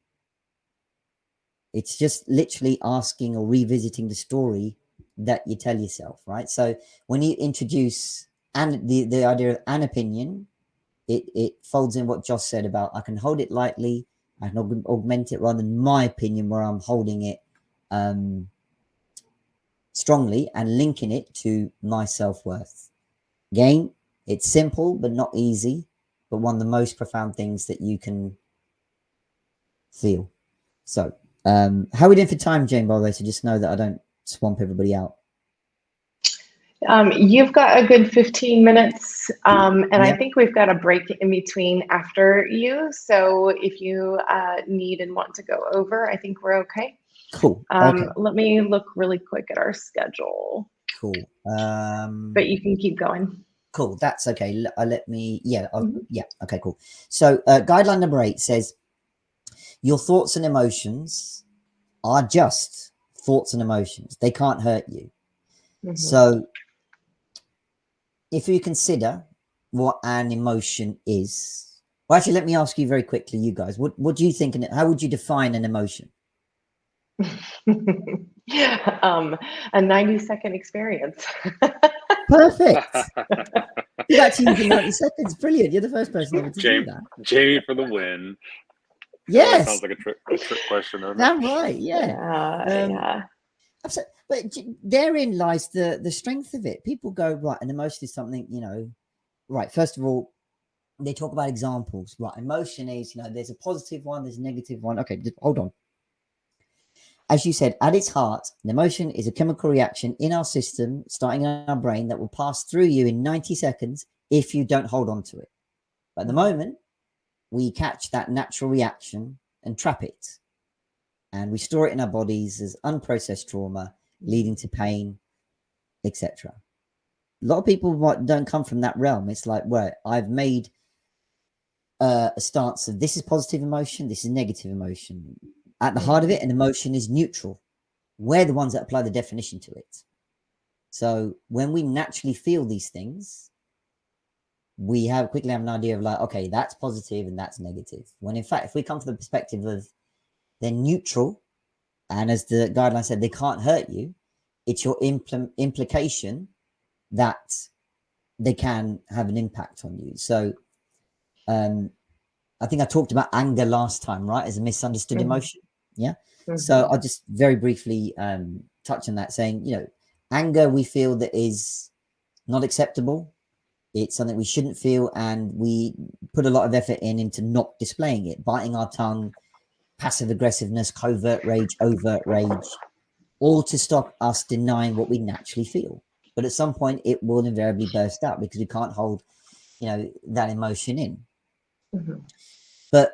It's just literally asking or revisiting the story that you tell yourself, right? So when you introduce the idea of an opinion, it folds in what Josh said about I can hold it lightly, I can augment it rather than my opinion where I'm holding it strongly and linking it to my self-worth. Again, it's simple but not easy, but one of the most profound things that you can feel. So how are we doing for time, Jane, by the way, so just know that I don't swamp everybody out? You've got a good 15 minutes, and Yeah. I think we've got a break in between after you. So if you need and want to go over, I think we're okay. Cool. Okay. Let me look really quick at our schedule. Cool. But you can keep going. Cool. That's okay. Let me, yeah. Yeah. Okay, cool. So guideline number 8 says, your thoughts and emotions are just thoughts and emotions. They can't hurt you. So if you consider what an emotion is, well, actually, let me ask you very quickly, you guys, what do you think, how would you define an emotion? A 90-second experience. Perfect. You've actually used 90 seconds. Brilliant. You're the first person ever to do that. Jamie for the win. Yes. That sounds like a trick question. Damn right. Yeah. Yeah. But therein lies the strength of it. People go, right, an emotion is something, you know, right. First of all, they talk about examples, right? Emotion is, you know, there's a positive one, there's a negative one. Okay, hold on. As you said, at its heart, an emotion is a chemical reaction in our system, starting in our brain, that will pass through you in 90 seconds if you don't hold on to it. But at the moment, we catch that natural reaction and trap it. And we store it in our bodies as unprocessed trauma, leading to pain, etc. A lot of people don't come from that realm. It's like, well, I've made a stance of this is positive emotion, this is negative emotion. At the heart of it, an emotion is neutral. We're the ones that apply the definition to it. So when we naturally feel these things, we quickly have an idea of like, okay, that's positive and that's negative. When in fact, if we come from the perspective of they're neutral, and as the guideline said, they can't hurt you, it's your implication that they can have an impact on you. So I think I talked about anger last time, right, as a misunderstood emotion. Yeah. So I'll just very briefly touch on that, saying, you know, anger we feel that is not acceptable. It's something we shouldn't feel, and we put a lot of effort into not displaying it, biting our tongue, passive aggressiveness, covert rage, overt rage, all to stop us denying what we naturally feel. But at some point, it will invariably burst out because we can't hold, you know, that emotion in. But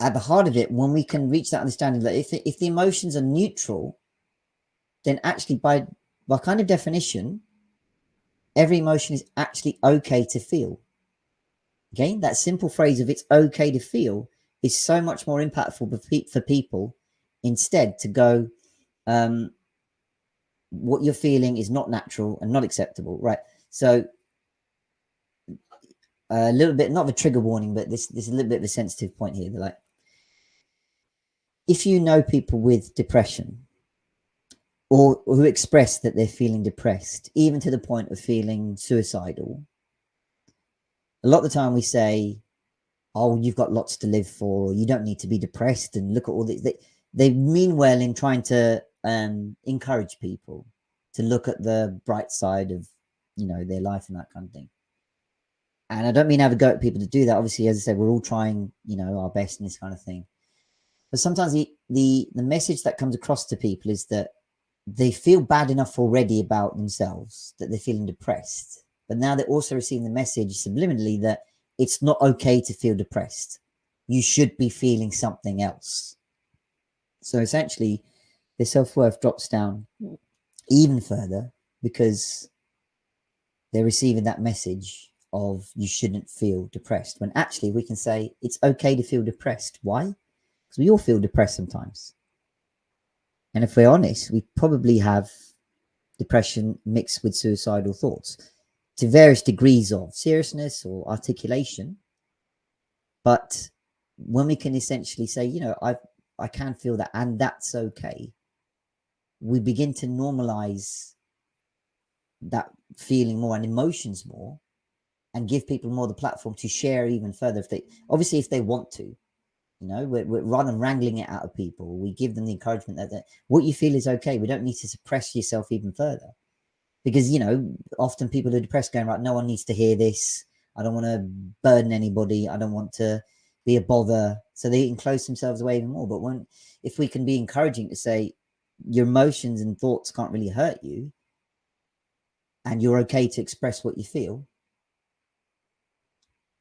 at the heart of it, when we can reach that understanding that if the emotions are neutral, then actually by kind of definition, every emotion is actually okay to feel. Okay, that simple phrase of it's okay to feel is so much more impactful for people instead to go, what you're feeling is not natural and not acceptable, right? So a little bit, not of a trigger warning, but this is a little bit of a sensitive point here. They're like, if you know people with depression or who express that they're feeling depressed, even to the point of feeling suicidal, a lot of the time we say, oh, you've got lots to live for, you don't need to be depressed, and look at all this. They mean well in trying to encourage people to look at the bright side of, you know, their life and that kind of thing. And I don't mean have a go at people to do that. Obviously, as I said, we're all trying, you know, our best in this kind of thing. But sometimes the message that comes across to people is that they feel bad enough already about themselves that they're feeling depressed. But now they're also receiving the message subliminally that it's not okay to feel depressed. You should be feeling something else. So essentially, their self-worth drops down even further because they're receiving that message of you shouldn't feel depressed, when actually we can say it's okay to feel depressed. Why? Because we all feel depressed sometimes. And if we're honest, we probably have depression mixed with suicidal thoughts to various degrees of seriousness or articulation. But when we can essentially say, you know, I can feel that, and that's okay, we begin to normalize that feeling more and emotions more, and give people more the platform to share even further. If they want to, you know, rather than wrangling it out of people, we give them the encouragement that what you feel is okay. We don't need to suppress yourself even further, because, you know, often people are depressed going, right, no one needs to hear this. I don't want to burden anybody. I don't want to be a bother. So they enclose themselves away even more. But if we can be encouraging to say your emotions and thoughts can't really hurt you, and you're okay to express what you feel,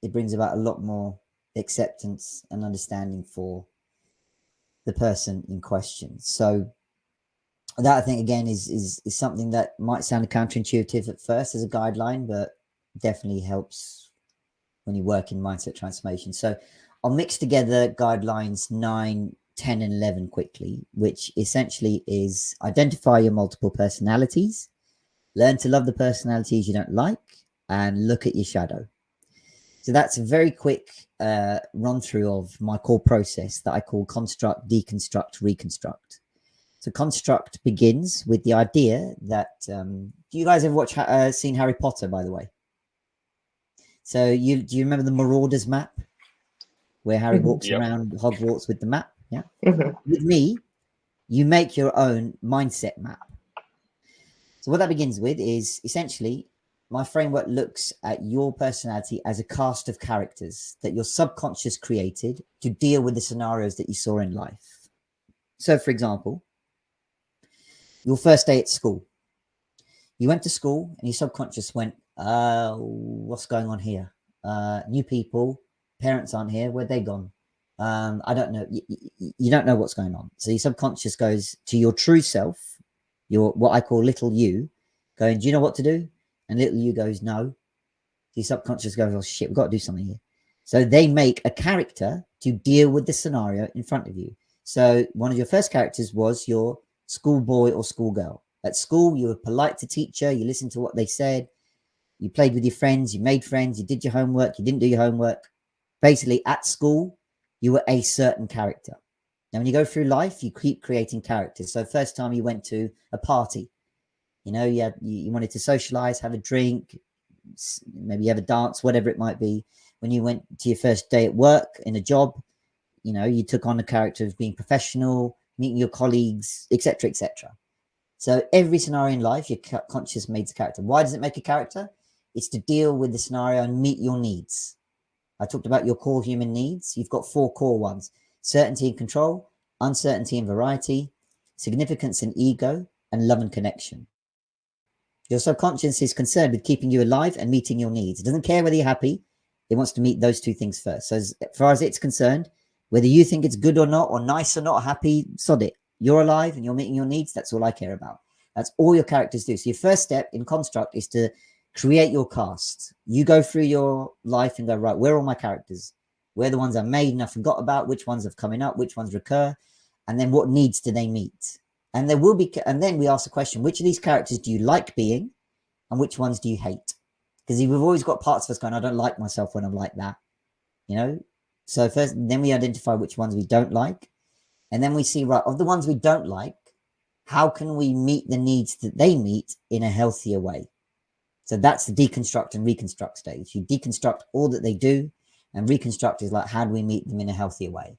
it brings about a lot more acceptance and understanding for the person in question. So that, I think, again, is something that might sound counterintuitive at first as a guideline, but definitely helps when you work in mindset transformation. So I'll mix together guidelines 9, 10, and 11 quickly, which essentially is identify your multiple personalities, learn to love the personalities you don't like, and look at your shadow. So that's a very quick run through of my core process that I call construct, deconstruct, reconstruct. So construct begins with the idea that, do you guys ever seen Harry Potter, by the way? So do you remember the Marauders map where Harry walks around Hogwarts with the map? Yeah. With me, you make your own mindset map. So what that begins with is essentially my framework looks at your personality as a cast of characters that your subconscious created to deal with the scenarios that you saw in life. So, for example, your first day at school. You went to school and your subconscious went, what's going on here? New people, parents aren't here. Where'd they gone? I don't know. You don't know what's going on. So your subconscious goes to your true self, your what I call little you, going, do you know what to do? And little you goes, no. Your subconscious goes, oh shit, we've got to do something here. So they make a character to deal with the scenario in front of you. So one of your first characters was your schoolboy or schoolgirl. At school, you were polite to teacher, you listened to what they said, you played with your friends, you made friends, you did your homework, you didn't do your homework. Basically, at school, you were a certain character. Now, when you go through life, you keep creating characters. So first time you went to a party, you know, you wanted to socialize, have a drink, maybe have a dance, whatever it might be. When you went to your first day at work in a job, you know, you took on the character of being professional, meeting your colleagues, etc., etc. So every scenario in life, your conscious makes a character. Why does it make a character? It's to deal with the scenario and meet your needs. I talked about your core human needs. You've got 4 core ones: certainty and control, uncertainty and variety, significance and ego, and love and connection. Your subconscious is concerned with keeping you alive and meeting your needs. It doesn't care whether you're happy. It wants to meet those 2 things first. So as far as it's concerned, whether you think it's good or not, or nice or not, or happy, sod it. You're alive and you're meeting your needs. That's all I care about. That's all your characters do. So your first step in construct is to create your cast. You go through your life and go, right, where are all my characters? Where are the ones I made and I forgot about? Which ones have coming up? Which ones recur? And then what needs do they meet? And there will be, and then we ask the question, which of these characters do you like being and which ones do you hate? Because we've always got parts of us going, I don't like myself when I'm like that, you know? So first, then we identify which ones we don't like. And then we see, right, of the ones we don't like, how can we meet the needs that they meet in a healthier way? So that's the deconstruct and reconstruct stage. You deconstruct all that they do, And reconstruct is like, how do we meet them in a healthier way?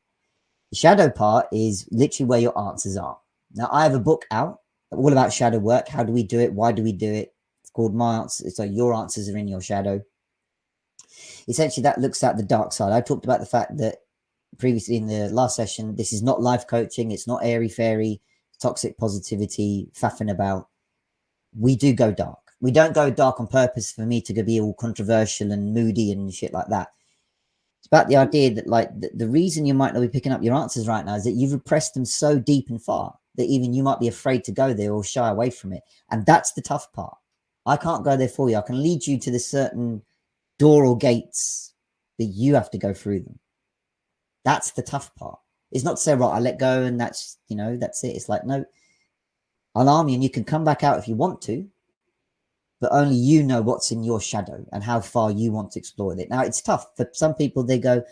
The shadow part is literally where your answers are. Now, I have a book out all about shadow work. How do we do it? Why do we do it? It's called My Answers. So your answers are in your shadow. Essentially, that looks at the dark side. I talked about the fact that previously in the last session, this is not life coaching. It's not airy fairy, toxic positivity, faffing about. We do go dark. We don't go dark on purpose for me to be all controversial and moody and shit like that. It's about the idea that like the reason you might not be picking up your answers right now is that you've repressed them so deep and far that even you might be afraid to go there or shy away from it. And that's the tough part. I can't go there for you. I can lead you to the certain door or gates, but you have to go through them. That's the tough part. It's not to say, right, I let go and that's, you know, that's it. It's like, no, I'll arm you and you can come back out if you want to, but only you know what's in your shadow and how far you want to explore it. Now, it's tough. For some people, they go,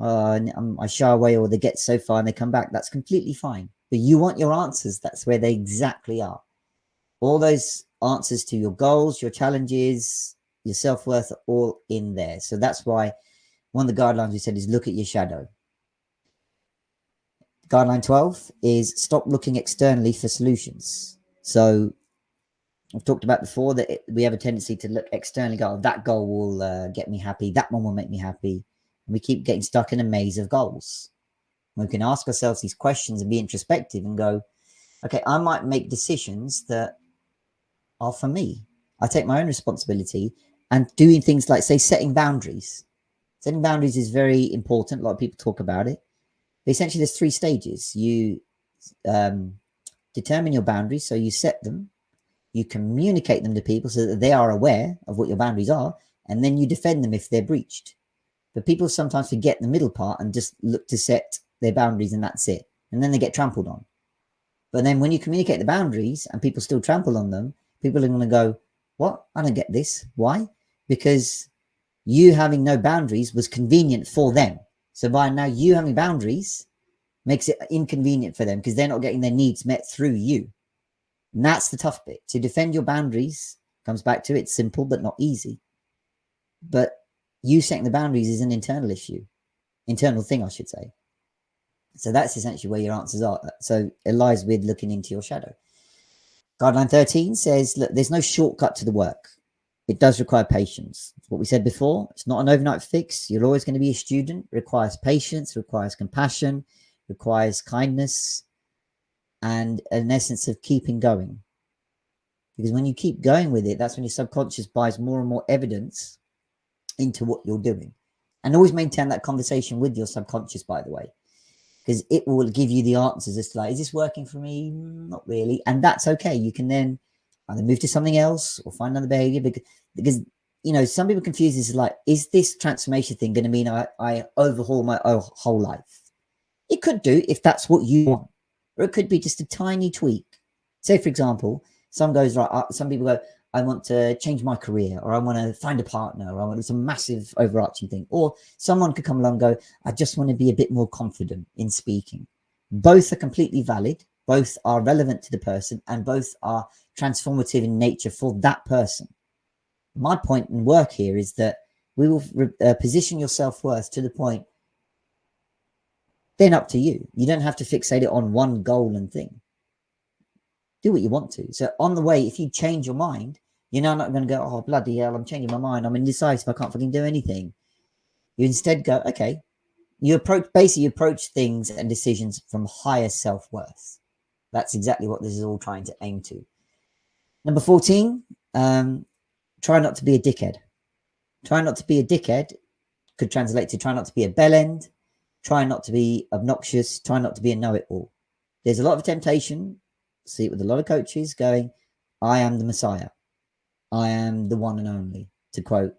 I shy away, or they get so far and they come back. That's completely fine. But you want your answers. That's where they exactly are. All those answers to your goals, your challenges, your self-worth are all in there. So that's why one of the guidelines we said is look at your shadow. Guideline 12 is stop looking externally for solutions. So I've talked about before that we have a tendency to look externally, go, oh, that goal will get me happy. That one will make me happy. And we keep getting stuck in a maze of goals. We can ask ourselves these questions and be introspective and go, okay, I might make decisions that are for me. I take my own responsibility and doing things like, say, setting boundaries. Setting boundaries is very important. A lot of people talk about it. But essentially, there's 3 stages. You determine your boundaries, so you set them. You communicate them to people so that they are aware of what your boundaries are, and then you defend them if they're breached. But people sometimes forget the middle part and just look to set their boundaries and that's it. And then they get trampled on. But then when you communicate the boundaries and people still trample on them, people are going to go, what? I don't get this. Why? Because you having no boundaries was convenient for them. So by now you having boundaries makes it inconvenient for them because they're not getting their needs met through you. And that's the tough bit. To defend your boundaries comes back to it's simple but not easy. But you setting the boundaries is an internal issue. Internal thing, I should say. So that's essentially where your answers are. So it lies with looking into your shadow. Guideline 13 says, look, there's no shortcut to the work. It does require patience. It's what we said before. It's not an overnight fix. You're always going to be a student. It requires patience, requires compassion, requires kindness, and an essence of keeping going. Because when you keep going with it, that's when your subconscious buys more and more evidence into what you're doing. And always maintain that conversation with your subconscious, by the way, because it will give you the answers as to like, is this working for me? Not really. And that's okay. You can then either move to something else or find another behavior because you know, some people confuse this as like, is this transformation thing going to mean I overhaul my whole life? It could do if that's what you want, or it could be just a tiny tweak. Say, for example, some people go, I want to change my career, or I want to find a partner, or I want some massive overarching thing. Or someone could come along and go, I just want to be a bit more confident in speaking. Both are completely valid. Both are relevant to the person, and both are transformative in nature for that person. My point in work here is that we will position your self-worth to the point, then up to you. You don't have to fixate it on one goal and thing. Do what you want to. So on the way, if you change your mind, you're now not going to go, oh, bloody hell, I'm changing my mind. I'm indecisive. I can't fucking do anything. You instead go, okay, you approach things and decisions from higher self-worth. That's exactly what this is all trying to aim to. Number 14, try not to be a dickhead. Try not to be a dickhead could translate to try not to be a bellend, try not to be obnoxious, try not to be a know-it-all. There's a lot of temptation, see it with a lot of coaches going, I am the Messiah. I am the one and only, to quote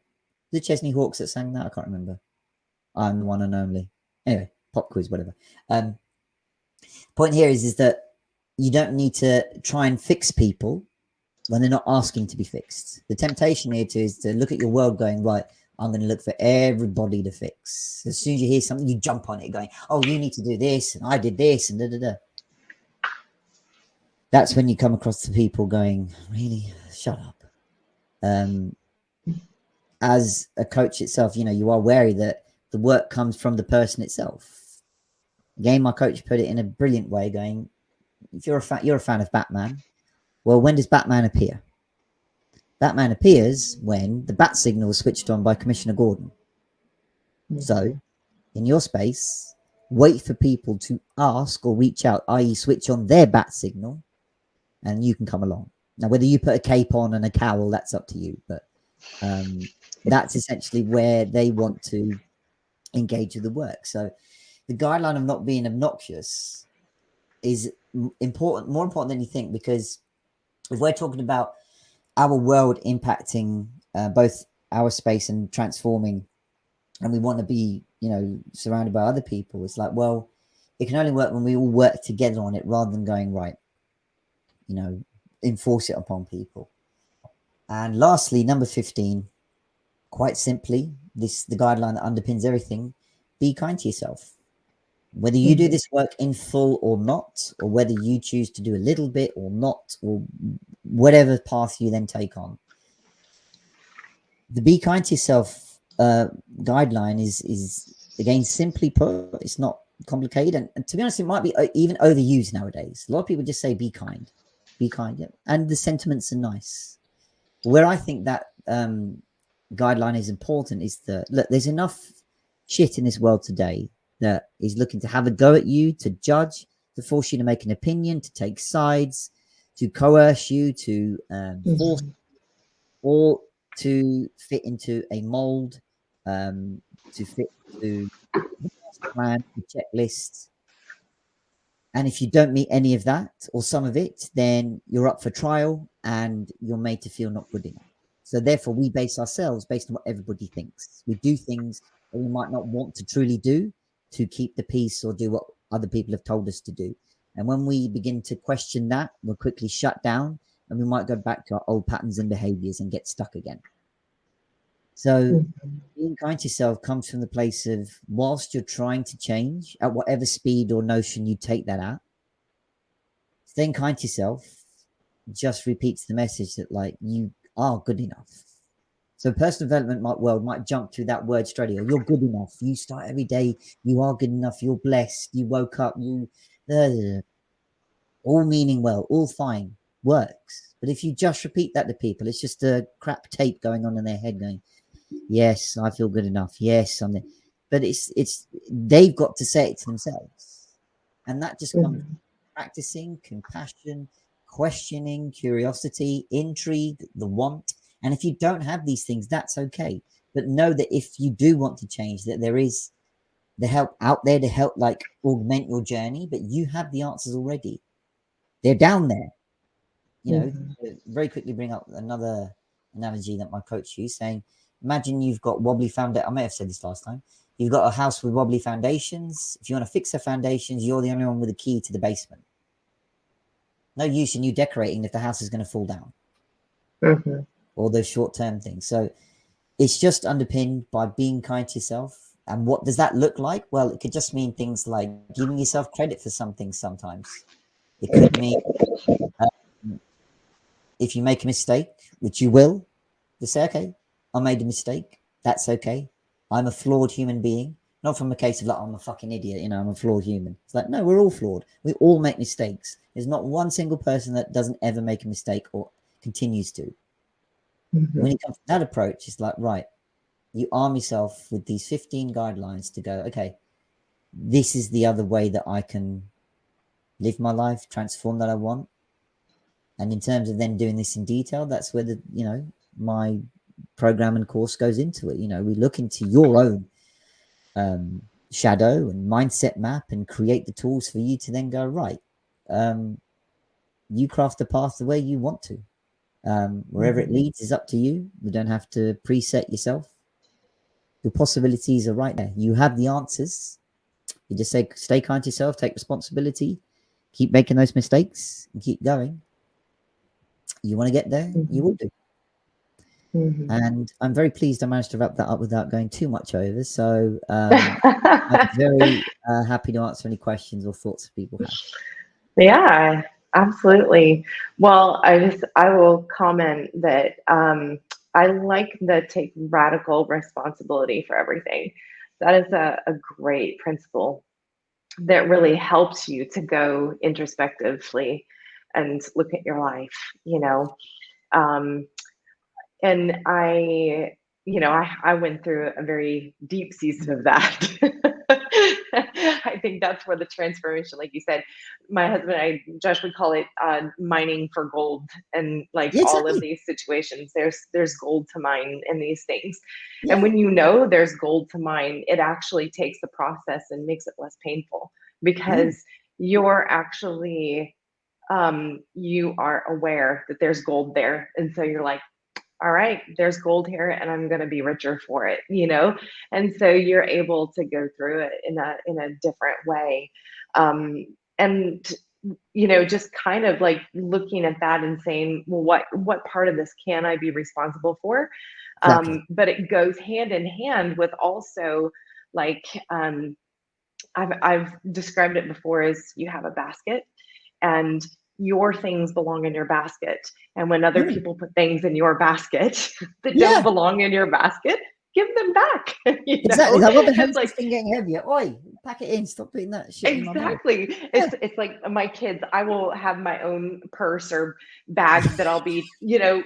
the Chesney Hawks that sang that. I can't remember. I'm the one and only. Anyway, pop quiz, whatever. Point here is that you don't need to try and fix people when they're not asking to be fixed. The temptation here is to look at your world going, right, I'm going to look for everybody to fix. As soon as you hear something, you jump on it going, oh, you need to do this, and I did this, and da-da-da. That's when you come across the people going, really, shut up. As a coach itself, you know, you are wary that the work comes from the person itself. Again, my coach put it in a brilliant way, going, if you're a fan of Batman, well, when does Batman appear? Batman appears when the bat signal is switched on by Commissioner Gordon. So, in your space, wait for people to ask or reach out, i.e. switch on their bat signal, and you can come along. Now, whether you put a cape on and a cowl, that's up to you. But that's essentially where they want to engage with the work. So the guideline of not being obnoxious is important, more important than you think, because if we're talking about our world impacting both our space and transforming, and we want to be, surrounded by other people, it's like, well, it can only work when we all work together on it, rather than going, right, enforce it upon people. And lastly, number 15, quite simply, the guideline that underpins everything: be kind to yourself. Whether you do this work in full or not, or whether you choose to do a little bit or not, or whatever path you then take on, the be kind to yourself guideline is again, simply put, it's not complicated. And to be honest, it might be even overused nowadays. A lot of people just say, be kind, yeah. And the sentiments are nice. Where I think that guideline is important is that, look, there's enough shit in this world today that is looking to have a go at you, to judge, to force you to make an opinion, to take sides, to coerce you, to force, or to fit into a mold, to fit to the plan, the checklist. And if you don't meet any of that or some of it, then you're up for trial and you're made to feel not good enough. So therefore, we base ourselves based on what everybody thinks. We do things that we might not want to truly do to keep the peace or do what other people have told us to do. And when we begin to question that, we're quickly shut down, and we might go back to our old patterns and behaviors and get stuck again. So being kind to yourself comes from the place of, whilst you're trying to change at whatever speed or notion you take that at, staying kind to yourself just repeats the message that, like, you are good enough. So personal development might jump to that word straight away. You're good enough. You start every day. You are good enough. You're blessed. You woke up. All meaning well, all fine, works. But if you just repeat that to people, it's just a crap tape going on in their head going, yes, I feel good enough. Yes, I'm there. But it's they've got to say it to themselves. And that just comes from practicing compassion, questioning, curiosity, intrigue, the want. And if you don't have these things, that's okay. But know that if you do want to change, that there is the help out there to help, like, augment your journey, but you have the answers already. They're down there. Very quickly bring up another analogy that my coach used, saying, imagine you've got wobbly foundation. I may have said this last time. You've got a house with wobbly foundations. If you want to fix the foundations, you're the only one with a key to the basement. No use in you decorating if the house is going to fall down. All those short-term things. So it's just underpinned by being kind to yourself. And what does that look like? Well, it could just mean things like giving yourself credit for something sometimes. It could mean if you make a mistake, which you will, just say, okay, I made a mistake. That's okay. I'm a flawed human being. Not from a case of, like, I'm a fucking idiot, I'm a flawed human. It's like, no, we're all flawed. We all make mistakes. There's not one single person that doesn't ever make a mistake or continues to. When it comes to that approach, it's like, right, you arm yourself with these 15 guidelines to go, okay, this is the other way that I can live my life, transform that I want. And in terms of then doing this in detail, that's where my program and course goes into it. We look into your own shadow and mindset map and create the tools for you to then go, right, you craft the path the way you want to. Wherever it leads is up to you. You don't have to preset yourself. The possibilities are right there. You have the answers. You just say, stay kind to yourself, take responsibility, keep making those mistakes, and keep going. You want to get there, you will do. And I'm very pleased I managed to wrap that up without going too much over. So I'm very happy to answer any questions or thoughts that people have. Yeah, absolutely. Well, I will comment that I like the take radical responsibility for everything. That is a great principle that really helps you to go introspectively and look at your life, you know. Um, and I went through a very deep season of that. I think that's where the transformation, like you said, my husband and I, Josh, we call it mining for gold. And like Yeah, all of exactly. these situations, there's gold to mine in these things. And Yeah, when you know there's gold to mine, it actually takes the process and makes it less painful, because you're actually you are aware that there's gold there. And so you're like, all right, there's gold here and I'm going to be richer for it, you know? And so you're able to go through it in a different way. And just kind of like looking at that and saying, well, what part of this can I be responsible for? exactly. But it goes hand in hand with also like I've described it before as you have a basket, and your things belong in your basket. And when other Mm. people put things in your basket that don't Yeah, belong in your basket, give them back. exactly. Like, what the hell It's is this like, thing getting heavier? Oi, pack it in. Stop putting that shit in my bag. exactly. Yeah. It's like my kids, I will have my own purse or bag that I'll be,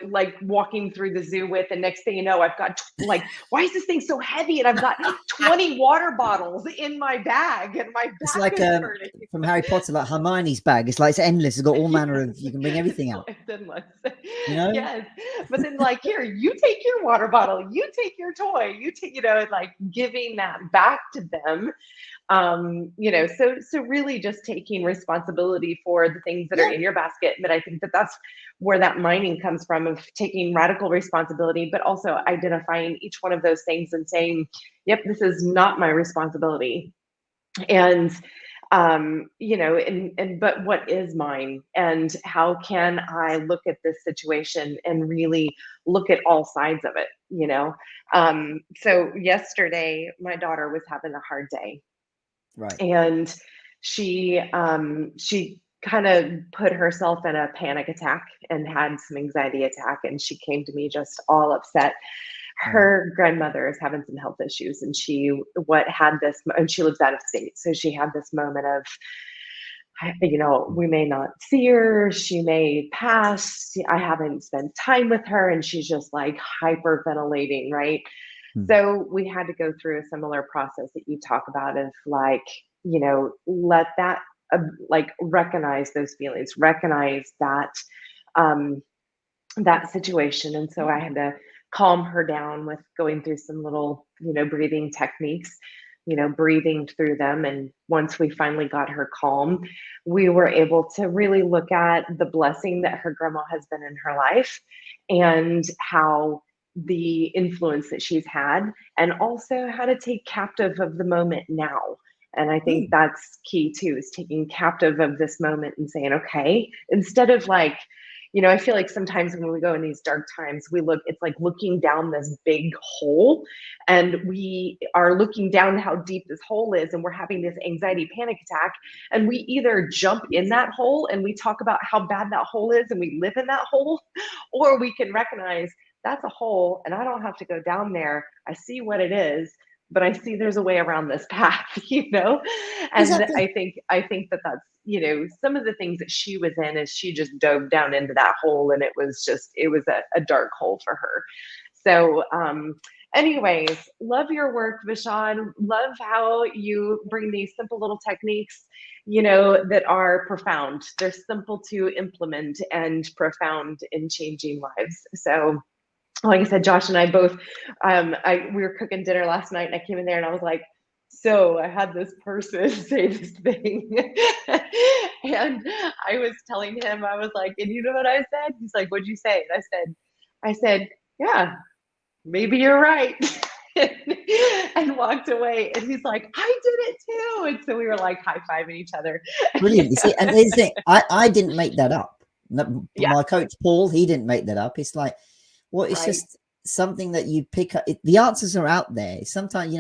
like walking through the zoo with. And next thing you know, I've got like, why is this thing so heavy? And I've got 20 water bottles in my bag and my It's back like is hurting. from Harry Potter, like Hermione's bag. It's like it's endless. It's got all manner of. You can bring everything out. It's endless. You know. Yes. But then like, here, you take your water bottle, you take your toy, you take, like giving that back to them. So really just taking responsibility for the things that are Yeah. in your basket. But I think that that's where that mining comes from, of taking radical responsibility, but also identifying each one of those things and saying, yep, this is not my responsibility. And but what is mine, and how can I look at this situation and really look at all sides of it. So yesterday my daughter was having a hard day, Right. and she kind of put herself in a panic attack and had some anxiety attack, and she came to me just all upset. Right. Her grandmother is having some health issues, and she lives out of state, so she had this moment of, we may not see her, she may pass, I haven't spent time with her, and she's just like hyperventilating, right? Hmm. So we had to go through a similar process that you talk about of like, let that like recognize those feelings, recognize that situation. And so I had to calm her down with going through some little, breathing techniques, breathing through them. And once we finally got her calm, we were able to really look at the blessing that her grandma has been in her life, and how the influence that she's had, and also how to take captive of the moment now. And I think that's key too, is taking captive of this moment and saying, okay, instead of like, I feel like sometimes when we go in these dark times, it's like looking down this big hole, and we are looking down how deep this hole is, and we're having this anxiety panic attack. And we either jump in that hole and we talk about how bad that hole is and we live in that hole, or we can recognize that's a hole and I don't have to go down there. I see what it is, but I see there's a way around this path, And Exactly. I think that that's, some of the things that she was in, is she just dove down into that hole, and it was a dark hole for her. So, anyways, love your work, Vishad. Love how you bring these simple little techniques, that are profound. They're simple to implement and profound in changing lives. So, like I said, Josh and I both, we were cooking dinner last night, and I came in there and I was like, so I had this person say this thing. And I was telling him, I was like, and you know what I said? He's like, what'd you say? And I said, yeah, maybe you're right. And walked away. And he's like, I did it too. And so we were like high-fiving each other. Brilliant. You see, and here's the thing, I didn't make that up. Yeah. My coach Paul, he didn't make that up. It's like, well, it's Right. just something that you pick up. The answers are out there. Sometimes,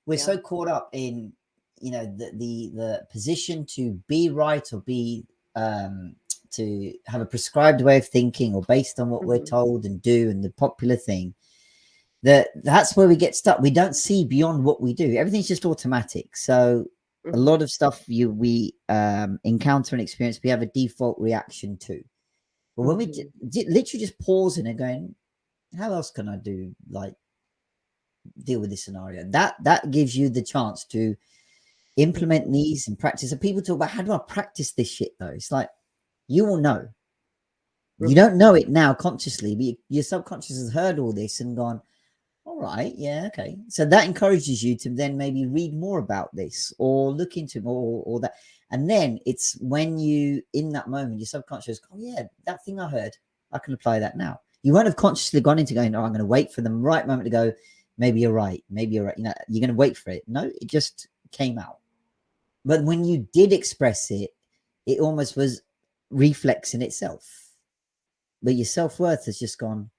we're so caught up in, the position to be right, or be to have a prescribed way of thinking, or based on what we're told and do, and the popular thing. that's where we get stuck. We don't see beyond what we do. Everything's just automatic. So a lot of stuff we encounter and experience, we have a default reaction to. But when we literally just pausing and going, how else can I do, like, deal with this scenario? That gives you the chance to implement these and practice. And people talk about, how do I practice this shit though? It's like, you will know. You don't know it now consciously, but your subconscious has heard all this and gone, all right, yeah, okay. So that encourages you to then maybe read more about this or look into more or that. And then it's when you, in that moment, your subconscious, oh yeah, that thing I heard, I can apply that now. You won't have consciously gone into going, oh, I'm going to wait for the right moment to go, maybe you're right, maybe you're right. You know, you're going to wait for it. No, it just came out. But when you did express it, it almost was reflex in itself. But your self-worth has just gone,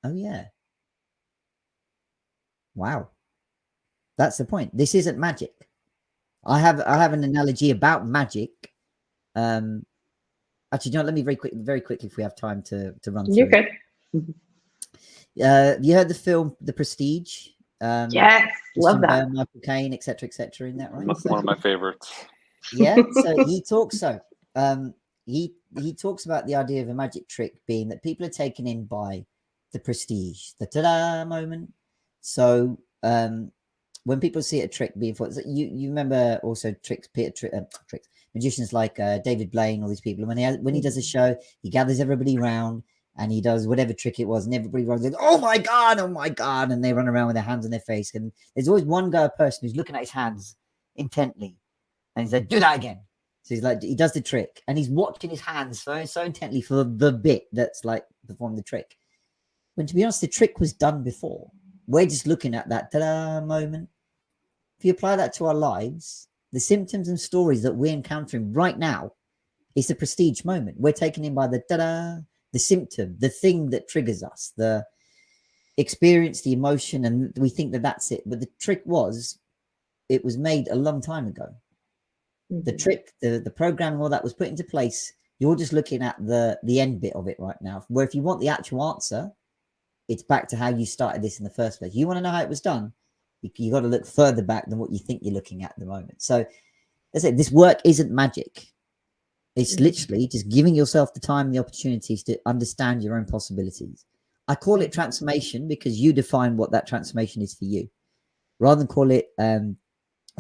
oh yeah. Wow. That's the point. This isn't magic. I have an analogy about magic. Actually, you know, let me very quickly, if we have time to run through. You're good. You heard the film The Prestige? Yes, love that. Michael Caine, etc., in that, right? One of my favorites. Yeah. So he talks he talks about the idea of a magic trick being that people are taken in by the prestige, the ta-da moment. So when people see a trick being for, you remember also tricks, magicians like David Blaine, all these people. And when he does a show, he gathers everybody around and he does whatever trick it was, and everybody runs, oh my god, and they run around with their hands on their face. And there's always one person who's looking at his hands intently, and he's like, do that again. So he's like, he does the trick, and he's watching his hands so intently for the bit that's like perform the trick. When, to be honest, the trick was done before. We're just looking at that ta-da moment. If you apply that to our lives, the symptoms and stories that we're encountering right now is the prestige moment. We're taken in by the ta-da, the symptom, the thing that triggers us, the experience, the emotion, and we think that that's it. But the trick was, it was made a long time ago. The trick, the programming, all that was put into place. You're just looking at the end bit of it right now. Where if you want the actual answer, it's back to how you started this in the first place. You want to know how it was done, you got to look further back than what you think you're looking at the moment. So that's it. This work isn't magic. It's literally just giving yourself the time and the opportunities to understand your own possibilities. I call it transformation because you define what that transformation is for you, rather than call it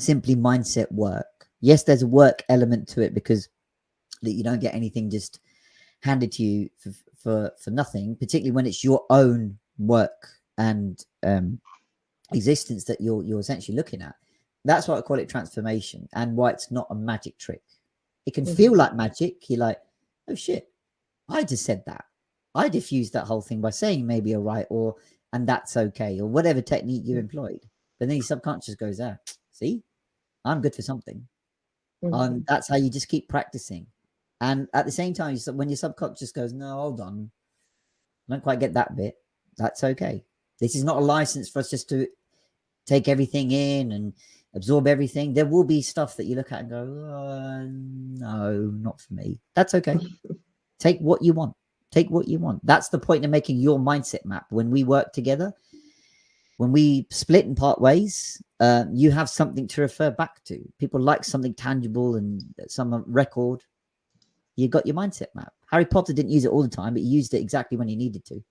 simply mindset work. Yes, there's a work element to it because you don't get anything just handed to you for nothing, particularly when it's your own work and existence that you're essentially looking at. That's why I call it transformation, and why it's not a magic trick. It can feel like magic. You're like, oh shit, I just said that. I diffused that whole thing by saying maybe you're right, and that's okay, or whatever technique you employed. But then your subconscious goes, see, I'm good for something. And that's how you just keep practicing. And at the same time, when your subconscious goes, no, hold on, I don't quite get that bit, that's okay. This is not a license for us just to take everything in and absorb everything. There will be stuff that you look at and go, no, not for me. That's okay. Take what you want. Take what you want. That's the point of making your mindset map. When we work together, when we split and part ways, you have something to refer back to. People like something tangible and some record. You got your mindset map. Harry Potter didn't use it all the time, but he used it exactly when he needed to.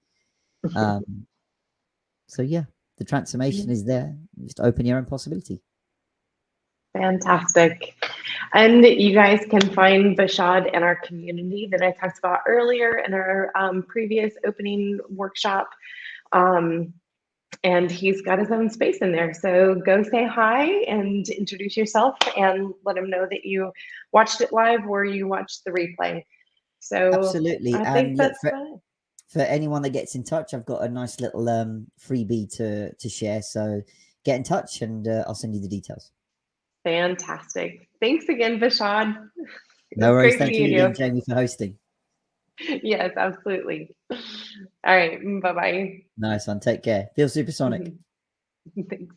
So yeah, the transformation is there. Just open your own possibility. Fantastic. And you guys can find Vishad in our community that I talked about earlier in our previous opening workshop. And he's got his own space in there. So go say hi and introduce yourself and let him know that you watched it live or you watched the replay. So absolutely. I think that's fun. For anyone that gets in touch, I've got a nice little freebie to share. So get in touch and I'll send you the details. Fantastic. Thanks again, Vishad. No worries. Thank you again, Jamie, for hosting. Yes, absolutely. All right. Bye-bye. Nice one. Take care. Feel supersonic. Thanks.